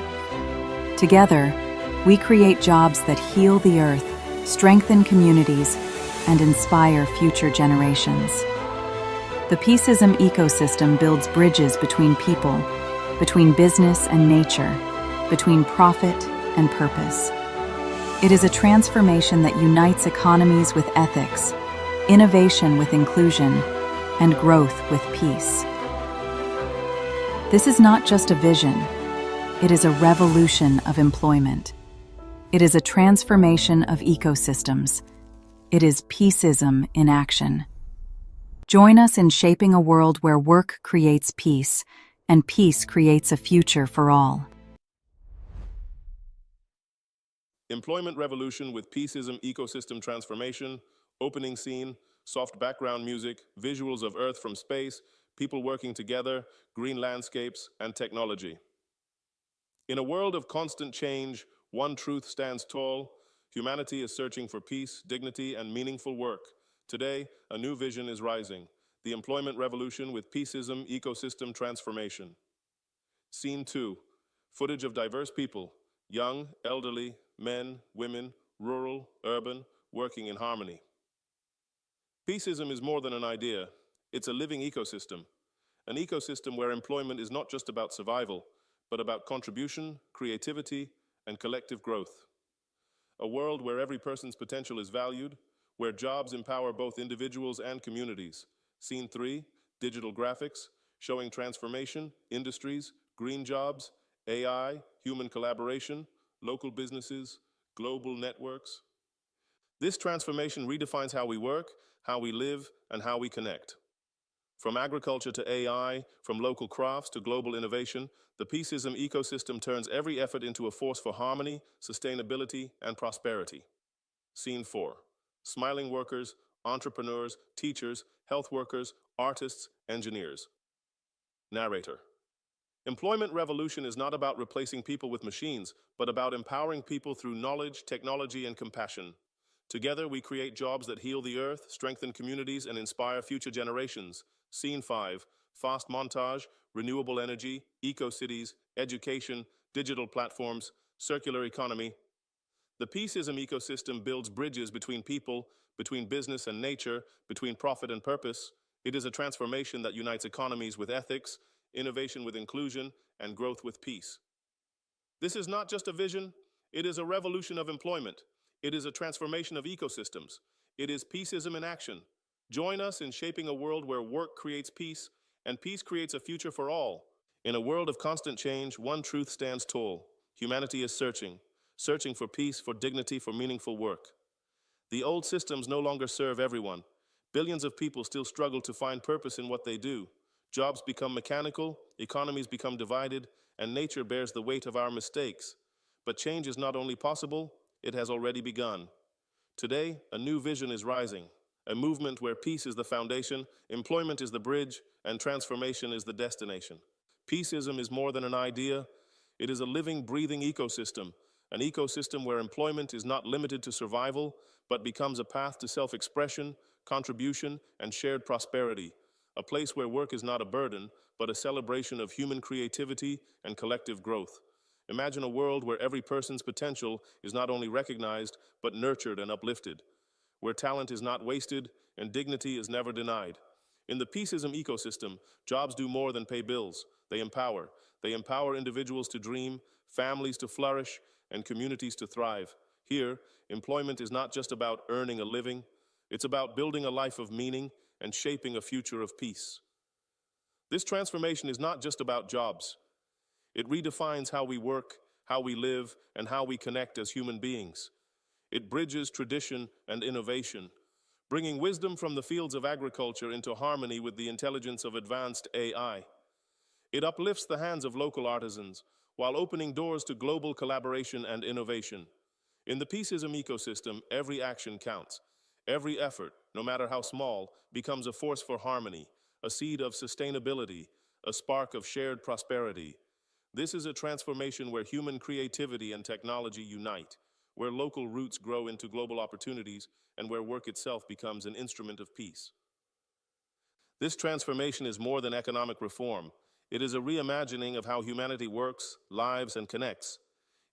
Together, we create jobs that heal the earth, strengthen communities, and inspire future generations. The Peaceism ecosystem builds bridges between people, between business and nature, between profit and purpose. It is a transformation that unites economies with ethics, innovation with inclusion, and growth with peace. This is not just a vision, it is a revolution of employment. It is a transformation of ecosystems. It is Peaceism in action. Join us in shaping a world where work creates peace, and peace creates a future for all. Employment revolution with Peaceism ecosystem transformation, opening scene, soft background music, visuals of Earth from space, people working together, green landscapes, and technology. In a world of constant change, one truth stands tall: humanity is searching for peace, dignity, and meaningful work. Today, a new vision is rising: the employment revolution with Peaceism ecosystem transformation. Scene 2, footage of diverse people, young, elderly, men, women, rural, urban, working in harmony. Peaceism is more than an idea, it's a living ecosystem. An ecosystem where employment is not just about survival, but about contribution, creativity, and collective growth. A world where every person's potential is valued, where jobs empower both individuals and communities. Scene 3, digital graphics, showing transformation, industries, green jobs, AI, human collaboration, local businesses, global networks. This transformation redefines how we work, how we live, and how we connect. From agriculture to AI, from local crafts to global innovation, the Peaceism ecosystem turns every effort into a force for harmony, sustainability, and prosperity. Scene 4. Smiling workers, entrepreneurs, teachers, health workers, artists, engineers. Narrator. Employment revolution is not about replacing people with machines, but about empowering people through knowledge, technology, and compassion. Together, we create jobs that heal the earth, strengthen communities, and inspire future generations. Scene 5. Fast montage, renewable energy, eco-cities, education, digital platforms, circular economy. The Peaceism ecosystem builds bridges between people, between business and nature, between profit and purpose. It is a transformation that unites economies with ethics, innovation with inclusion, and growth with peace. This is not just a vision, it is a revolution of employment. It is a transformation of ecosystems. It is Peaceism in action. Join us in shaping a world where work creates peace, and peace creates a future for all. In a world of constant change, one truth stands tall: humanity is searching for peace, for dignity, for meaningful work. The old systems no longer serve everyone. Billions of people still struggle to find purpose in what they do. Jobs become mechanical, economies become divided, and nature bears the weight of our mistakes. But change is not only possible, it has already begun. Today, a new vision is rising, a movement where peace is the foundation, employment is the bridge, and transformation is the destination. Peaceism is more than an idea, it is a living, breathing ecosystem, an ecosystem where employment is not limited to survival, but becomes a path to self-expression, contribution, and shared prosperity. A place where work is not a burden, but a celebration of human creativity and collective growth. Imagine a world where every person's potential is not only recognized, but nurtured and uplifted, where talent is not wasted and dignity is never denied. In the Peaceism ecosystem, jobs do more than pay bills. They empower. They empower individuals to dream, families to flourish, and communities to thrive. Here, employment is not just about earning a living, it's about building a life of meaning and shaping a future of peace. This transformation is not just about jobs. It redefines how we work, how we live, and how we connect as human beings. It bridges tradition and innovation, bringing wisdom from the fields of agriculture into harmony with the intelligence of advanced AI. It uplifts the hands of local artisans while opening doors to global collaboration and innovation. In the peaceism ecosystem, every action counts. Every effort, no matter how small, becomes a force for harmony, a seed of sustainability, a spark of shared prosperity. This is a transformation where human creativity and technology unite, where local roots grow into global opportunities, and where work itself becomes an instrument of peace. This transformation is more than economic reform. It is a reimagining of how humanity works, lives, and connects.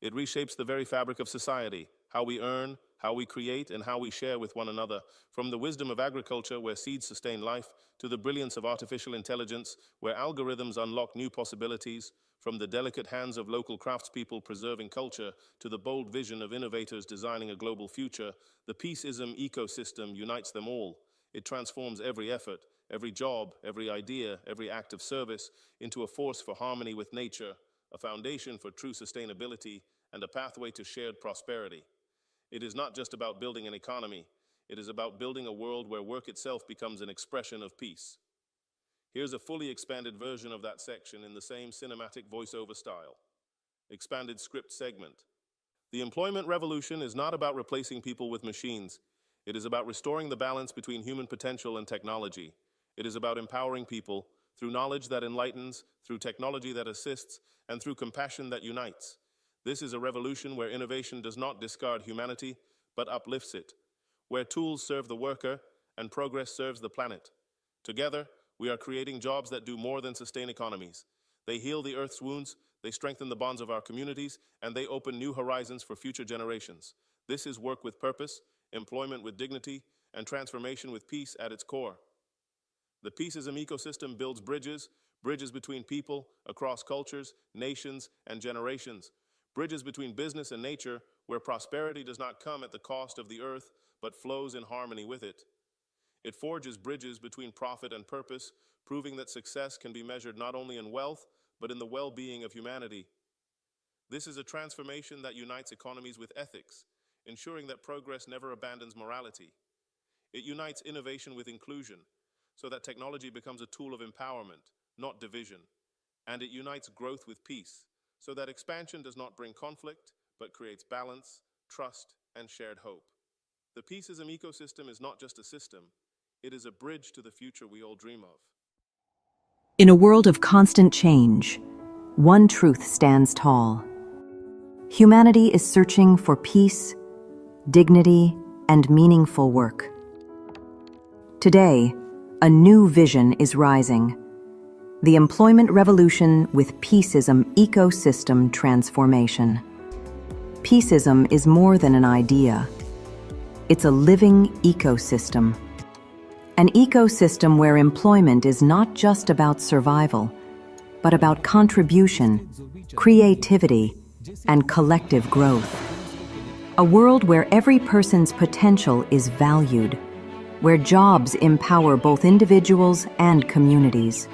It reshapes the very fabric of society, how we earn, how we create, and how we share with one another, from the wisdom of agriculture, where seeds sustain life, to the brilliance of artificial intelligence, where algorithms unlock new possibilities, from the delicate hands of local craftspeople preserving culture, to the bold vision of innovators designing a global future. The peaceism ecosystem unites them all. It transforms every effort, every job, every idea, every act of service into a force for harmony with nature, a foundation for true sustainability, and a pathway to shared prosperity. It is not just about building an economy. It is about building a world where work itself becomes an expression of peace. Here's a fully expanded version of that section in the same cinematic voiceover style. Expanded script segment. The employment revolution is not about replacing people with machines. It is about restoring the balance between human potential and technology. It is about empowering people through knowledge that enlightens, through technology that assists, and through compassion that unites. This is a revolution where innovation does not discard humanity, but uplifts it, where tools serve the worker and progress serves the planet. Together, we are creating jobs that do more than sustain economies. They heal the Earth's wounds, they strengthen the bonds of our communities, and they open new horizons for future generations. This is work with purpose, employment with dignity, and transformation with peace at its core. The peaceism ecosystem builds bridges between people, across cultures, nations, and generations. Bridges between business and nature, where prosperity does not come at the cost of the earth, but flows in harmony with it. It forges bridges between profit and purpose, proving that success can be measured not only in wealth, but in the well-being of humanity. This is a transformation that unites economies with ethics, ensuring that progress never abandons morality. It unites innovation with inclusion, so that technology becomes a tool of empowerment, not division. And it unites growth with peace, so that expansion does not bring conflict, but creates balance, trust, and shared hope. The peaceism ecosystem is not just a system, it is a bridge to the future we all dream of. In a world of constant change, one truth stands tall. Humanity is searching for peace, dignity, and meaningful work. Today, a new vision is rising. The employment revolution with peaceism ecosystem transformation. Peaceism is more than an idea. It's a living ecosystem. An ecosystem where employment is not just about survival, but about contribution, creativity, and collective growth. A world where every person's potential is valued, where jobs empower both individuals and communities.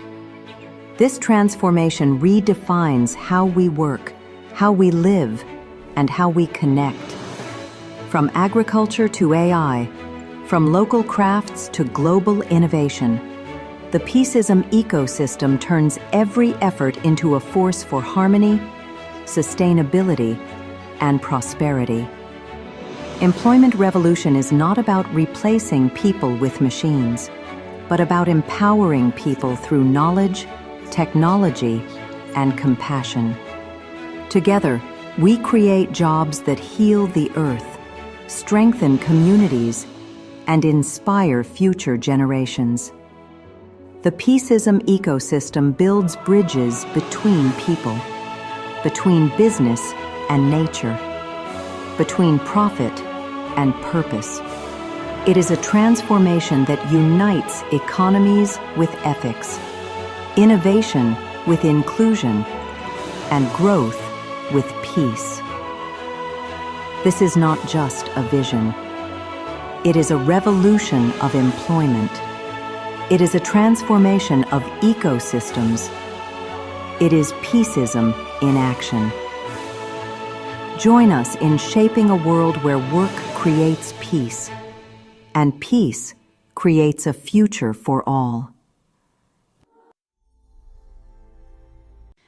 This transformation redefines how we work, how we live, and how we connect. From agriculture to AI, from local crafts to global innovation, the peaceism ecosystem turns every effort into a force for harmony, sustainability, and prosperity. Employment revolution is not about replacing people with machines, but about empowering people through knowledge, technology, and compassion. Together, we create jobs that heal the earth, strengthen communities, and inspire future generations. The peaceism ecosystem builds bridges between people, between business and nature, between profit and purpose. It is a transformation that unites economies with ethics, innovation with inclusion, and growth with peace. This is not just a vision. It is a revolution of employment. It is a transformation of ecosystems. It is peaceism in action. Join us in shaping a world where work creates peace, and peace creates a future for all.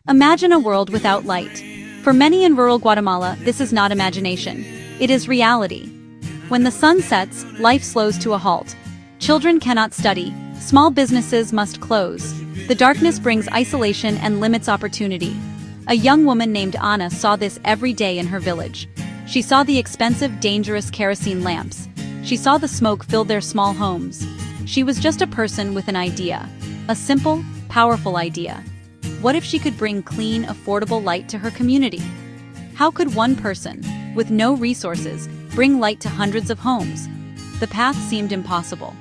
Imagine a world without light. For many in rural Guatemala, this is not imagination. It is reality. When the sun sets, life slows to a halt. Children cannot study. Small businesses must close. The darkness brings isolation and limits opportunity. A young woman named Anna saw this every day in her village. She saw the expensive, dangerous kerosene lamps. She saw the smoke fill their small homes. She was just a person with an idea. A simple, powerful idea. What if she could bring clean, affordable light to her community? How could one person, with no resources, bring light to hundreds of homes? The path seemed impossible.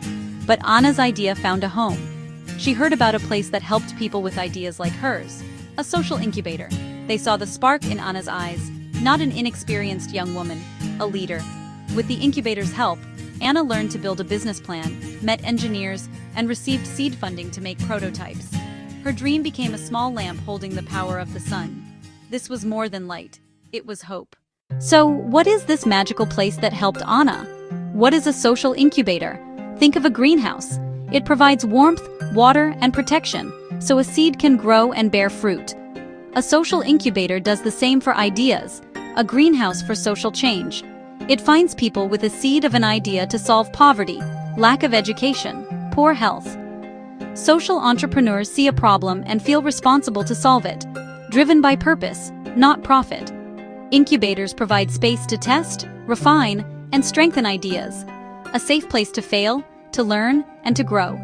But Anna's idea found a home. She heard about a place that helped people with ideas like hers, a social incubator. They saw the spark in Anna's eyes, not an inexperienced young woman, a leader. With the incubator's help, Anna learned to build a business plan, met engineers, and received seed funding to make prototypes. Her dream became a small lamp holding the power of the sun. This was more than light. It was hope. So, what is this magical place that helped Anna? What is a social incubator? Think of a greenhouse. It provides warmth, water, and protection, so a seed can grow and bear fruit. A social incubator does the same for ideas, a greenhouse for social change. It finds people with a seed of an idea to solve poverty, lack of education, poor health. Social entrepreneurs see a problem and feel responsible to solve it, driven by purpose, not profit. Incubators provide space to test, refine, and strengthen ideas, a safe place to fail, to learn, and to grow.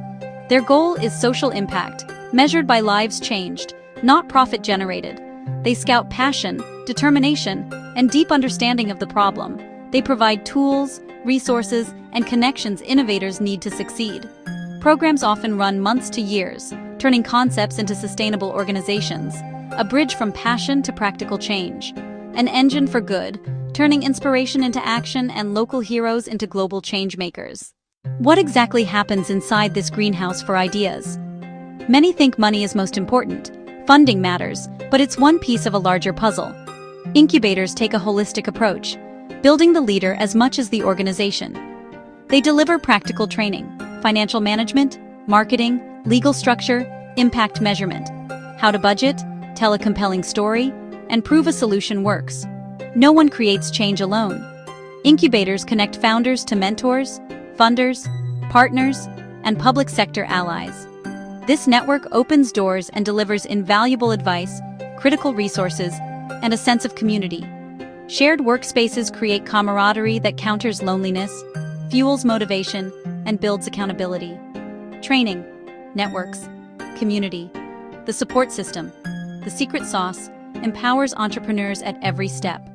Their goal is social impact, measured by lives changed, not profit generated. They scout passion, determination, and deep understanding of the problem. They provide tools, resources, and connections innovators need to succeed. Programs often run months to years, turning concepts into sustainable organizations, a bridge from passion to practical change, an engine for good, turning inspiration into action and local heroes into global change makers. What exactly happens inside this greenhouse for ideas? Many think money is most important. Funding matters, but it's one piece of a larger puzzle. Incubators take a holistic approach, building the leader as much as the organization. They deliver practical training, financial management, marketing, legal structure, impact measurement, how to budget, tell a compelling story, and prove a solution works. No one creates change alone. Incubators connect founders to mentors, funders, partners, and public sector allies. This network opens doors and delivers invaluable advice, critical resources, and a sense of community. Shared workspaces create camaraderie that counters loneliness, fuels motivation, and builds accountability. Training, networks, community, the support system, the secret sauce, empowers entrepreneurs at every step.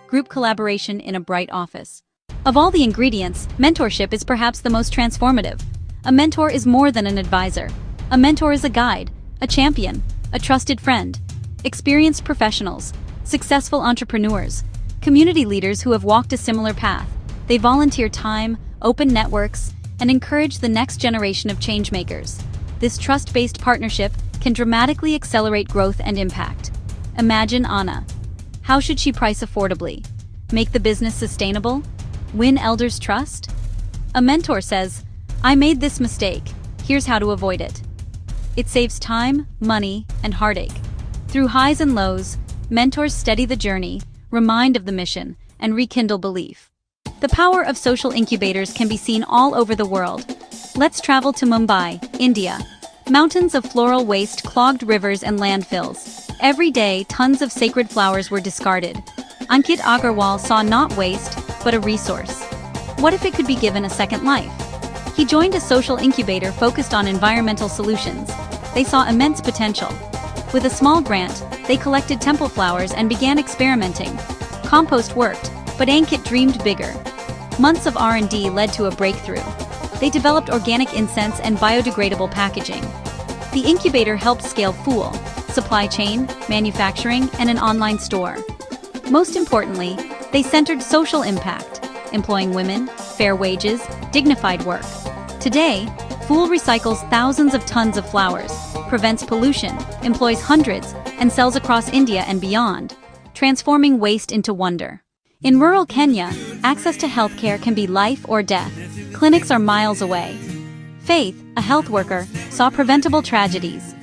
Group collaboration in a bright office. Of all the ingredients, mentorship is perhaps the most transformative. A mentor is more than an advisor. A mentor is a guide, a champion, a trusted friend. Experienced professionals, successful entrepreneurs, community leaders who have walked a similar path. They volunteer time, open networks, and encourage the next generation of changemakers. This trust-based partnership can dramatically accelerate growth and impact. Imagine Anna. How should she price affordably? Make the business sustainable? Win elders' trust? A mentor says, "I made this mistake. Here's how to avoid it." It saves time, money, and heartache. Through highs and lows, mentors steady the journey, remind of the mission, and rekindle belief. The power of social incubators can be seen all over the world. Let's travel to Mumbai, India. Mountains of floral waste clogged rivers and landfills. Every day, tons of sacred flowers were discarded. Ankit Agarwal saw not waste, but a resource. What if it could be given a second life? He joined a social incubator focused on environmental solutions. They saw immense potential. With a small grant, they collected temple flowers and began experimenting. Compost worked, but Ankit dreamed bigger. Months of R&D led to a breakthrough. They developed organic incense and biodegradable packaging. The incubator helped scale Fool, supply chain, manufacturing, and an online store. Most importantly, they centered social impact, employing women, fair wages, dignified work. Today, Fool recycles thousands of tons of flowers, prevents pollution, employs hundreds, and sells across India and beyond, transforming waste into wonder. In rural Kenya, access to healthcare can be life or death. Clinics are miles away. Faith, a health worker, saw preventable tragedies.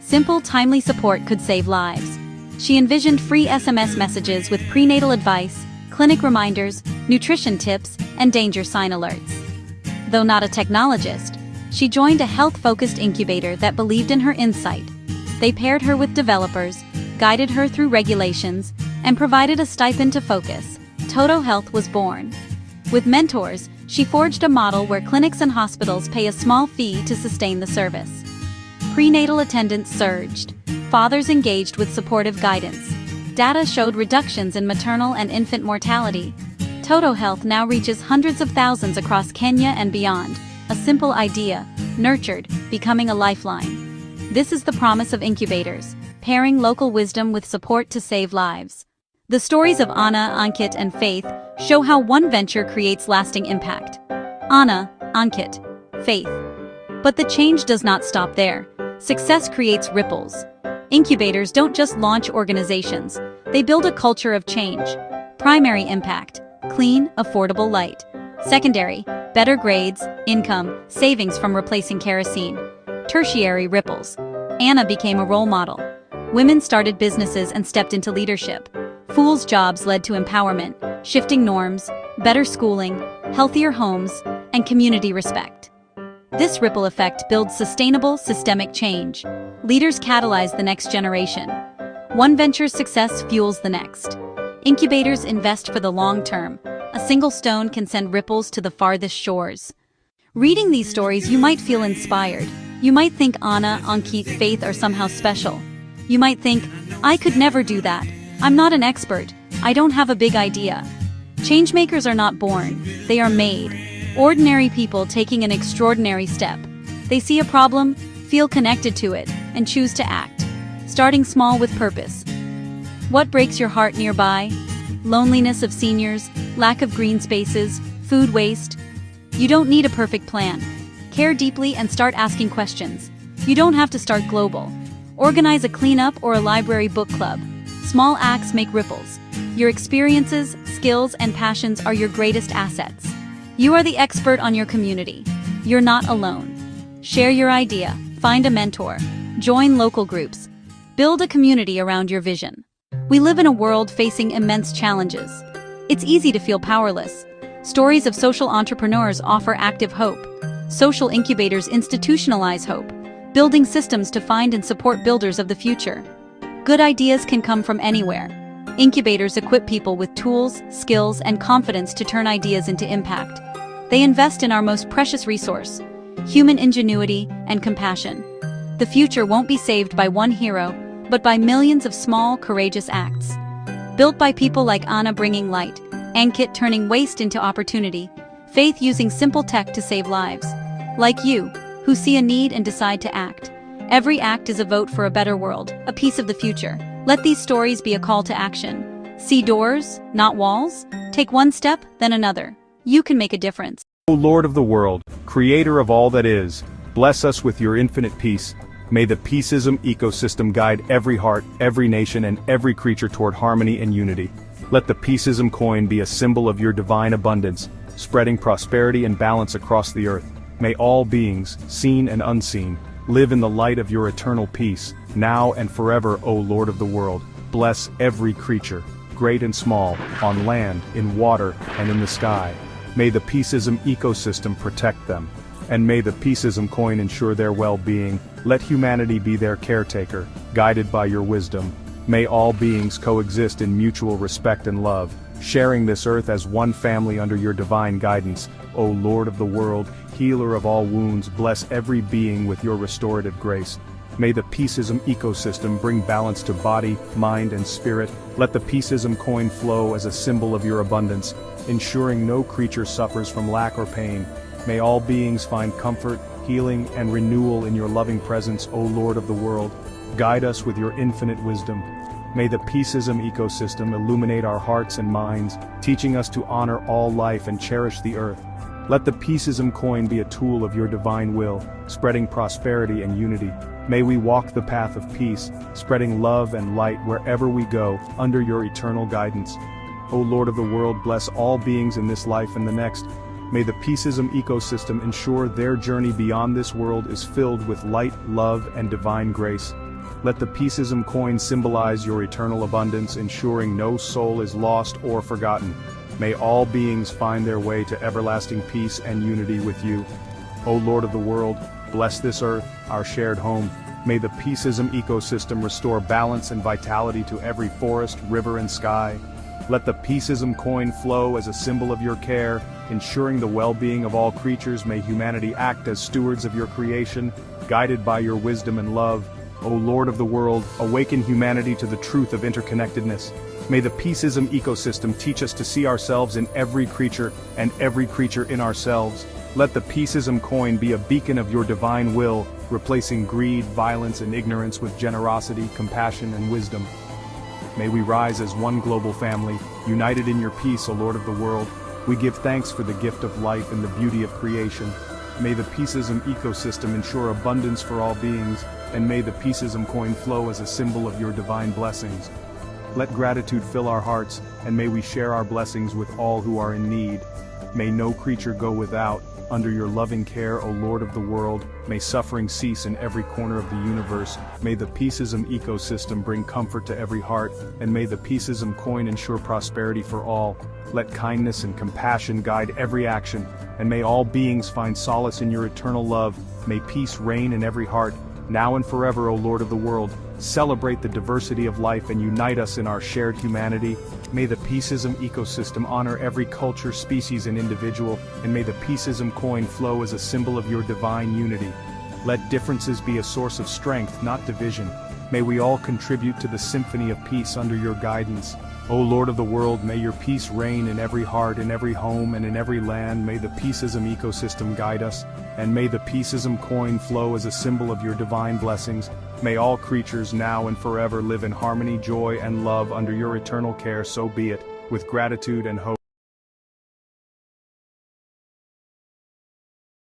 Simple, timely support could save lives. She envisioned free SMS messages with prenatal advice, clinic reminders, nutrition tips, and danger sign alerts. Though not a technologist, she joined a health-focused incubator that believed in her insight. They paired her with developers, guided her through regulations, and provided a stipend to focus. Toto Health was born. With mentors, she forged a model where clinics and hospitals pay a small fee to sustain the service. Prenatal attendance surged. Fathers engaged with supportive guidance. Data showed reductions in maternal and infant mortality. Toto Health now reaches hundreds of thousands across Kenya and beyond. A simple idea, nurtured, becoming a lifeline. This is the promise of incubators, pairing local wisdom with support to save lives. The stories of Anna, Ankit, and Faith show how one venture creates lasting impact. Anna, Ankit, Faith. But the change does not stop there. Success creates ripples. Incubators don't just launch organizations, they build a culture of change. Primary impact: clean, affordable light. Secondary: better grades, income, savings from replacing kerosene. Tertiary ripples: Anna became a role model. Women started businesses and stepped into leadership. Fool's jobs led to empowerment, shifting norms, better schooling, healthier homes, and community respect. This ripple effect builds sustainable, systemic change. Leaders catalyze the next generation. One venture's success fuels the next. Incubators invest for the long term. A single stone can send ripples to the farthest shores. Reading these stories, you might feel inspired. You might think Anna, Ankit, Faith are somehow special. You might think, I could never do that. I'm not an expert. I don't have a big idea. Changemakers are not born, they are made. Ordinary people taking an extraordinary step. They see a problem, feel connected to it, and choose to act. Starting small with purpose. What breaks your heart nearby? Loneliness of seniors, lack of green spaces, food waste. You don't need a perfect plan. Care deeply and start asking questions. You don't have to start global. Organize a cleanup or a library book club. Small acts make ripples. Your experiences, skills, and passions are your greatest assets. You are the expert on your community. You're not alone. Share your idea, find a mentor, join local groups, build a community around your vision. We live in a world facing immense challenges. It's easy to feel powerless. Stories of social entrepreneurs offer active hope. Social incubators institutionalize hope, building systems to find and support builders of the future. Good ideas can come from anywhere. Incubators equip people with tools, skills, and confidence to turn ideas into impact. They invest in our most precious resource, human ingenuity and compassion. The future won't be saved by one hero, but by millions of small, courageous acts. Built by people like Anna bringing light, Ankit turning waste into opportunity, Faith using simple tech to save lives. Like you, who see a need and decide to act. Every act is a vote for a better world, a piece of the future. Let these stories be a call to action. See doors, not walls. Take one step, then another. You can make a difference. O Lord of the world, creator of all that is, bless us with your infinite peace. May the peaceism ecosystem guide every heart, every nation, and every creature toward harmony and unity. Let the peaceism coin be a symbol of your divine abundance, spreading prosperity and balance across the earth. May all beings, seen and unseen, live in the light of your eternal peace, now and forever, O Lord of the world. Bless every creature, great and small, on land, in water, and in the sky. May the peaceism ecosystem protect them, and may the peaceism coin ensure their well-being. Let humanity be their caretaker, guided by your wisdom. May all beings coexist in mutual respect and love, sharing this earth as one family under your divine guidance. O Lord of the world, healer of all wounds, bless every being with your restorative grace. May the peaceism ecosystem bring balance to body, mind, and spirit. Let the peaceism coin flow as a symbol of your abundance, ensuring no creature suffers from lack or pain. May all beings find comfort, healing, and renewal in your loving presence, O Lord of the world. Guide us with your infinite wisdom. May the peaceism ecosystem illuminate our hearts and minds, teaching us to honor all life and cherish the earth. Let the peaceism coin be a tool of your divine will, spreading prosperity and unity. May we walk the path of peace, spreading love and light wherever we go, under your eternal guidance. O Lord of the world, bless all beings in this life and the next. May the peaceism ecosystem ensure their journey beyond this world is filled with light, love, and divine grace. Let the Peaceism coin symbolize your eternal abundance, ensuring no soul is lost or forgotten. May all beings find their way to everlasting peace and unity with you. O Lord of the world, bless this earth, our shared home. May the Peaceism ecosystem restore balance and vitality to every forest, river, and sky. Let the Peaceism coin flow as a symbol of your care, ensuring the well-being of all creatures. May humanity act as stewards of your creation, guided by your wisdom and love. O Lord of the world, awaken humanity to the truth of interconnectedness. May the Peaceism ecosystem teach us to see ourselves in every creature and every creature in ourselves. Let the Peaceism coin be a beacon of your divine will, replacing greed, violence, and ignorance with generosity, compassion, and wisdom. May we rise as one global family, united in your peace, O Lord of the world. We give thanks for the gift of life and the beauty of creation. May the Peaceism ecosystem ensure abundance for all beings, and may the Peaceism coin flow as a symbol of your divine blessings. Let gratitude fill our hearts, and may we share our blessings with all who are in need. May no creature go without. Under your loving care, O Lord of the world, may suffering cease in every corner of the universe. May the Peaceism ecosystem bring comfort to every heart, and may the Peaceism coin ensure prosperity for all. Let kindness and compassion guide every action, and may all beings find solace in your eternal love. May peace reign in every heart, now and forever, O Lord of the world. Celebrate the diversity of life and unite us in our shared humanity. May the Peaceism ecosystem honor every culture, species, and individual, and may the Peaceism coin flow as a symbol of your divine unity. Let differences be a source of strength, not division. May we all contribute to the symphony of peace under your guidance. O Lord of the world, may your peace reign in every heart, in every home, and in every land. May the Peaceism ecosystem guide us, and may the Peaceism coin flow as a symbol of your divine blessings. May all creatures now and forever live in harmony, joy, and love under your eternal care. So be it, with gratitude and hope.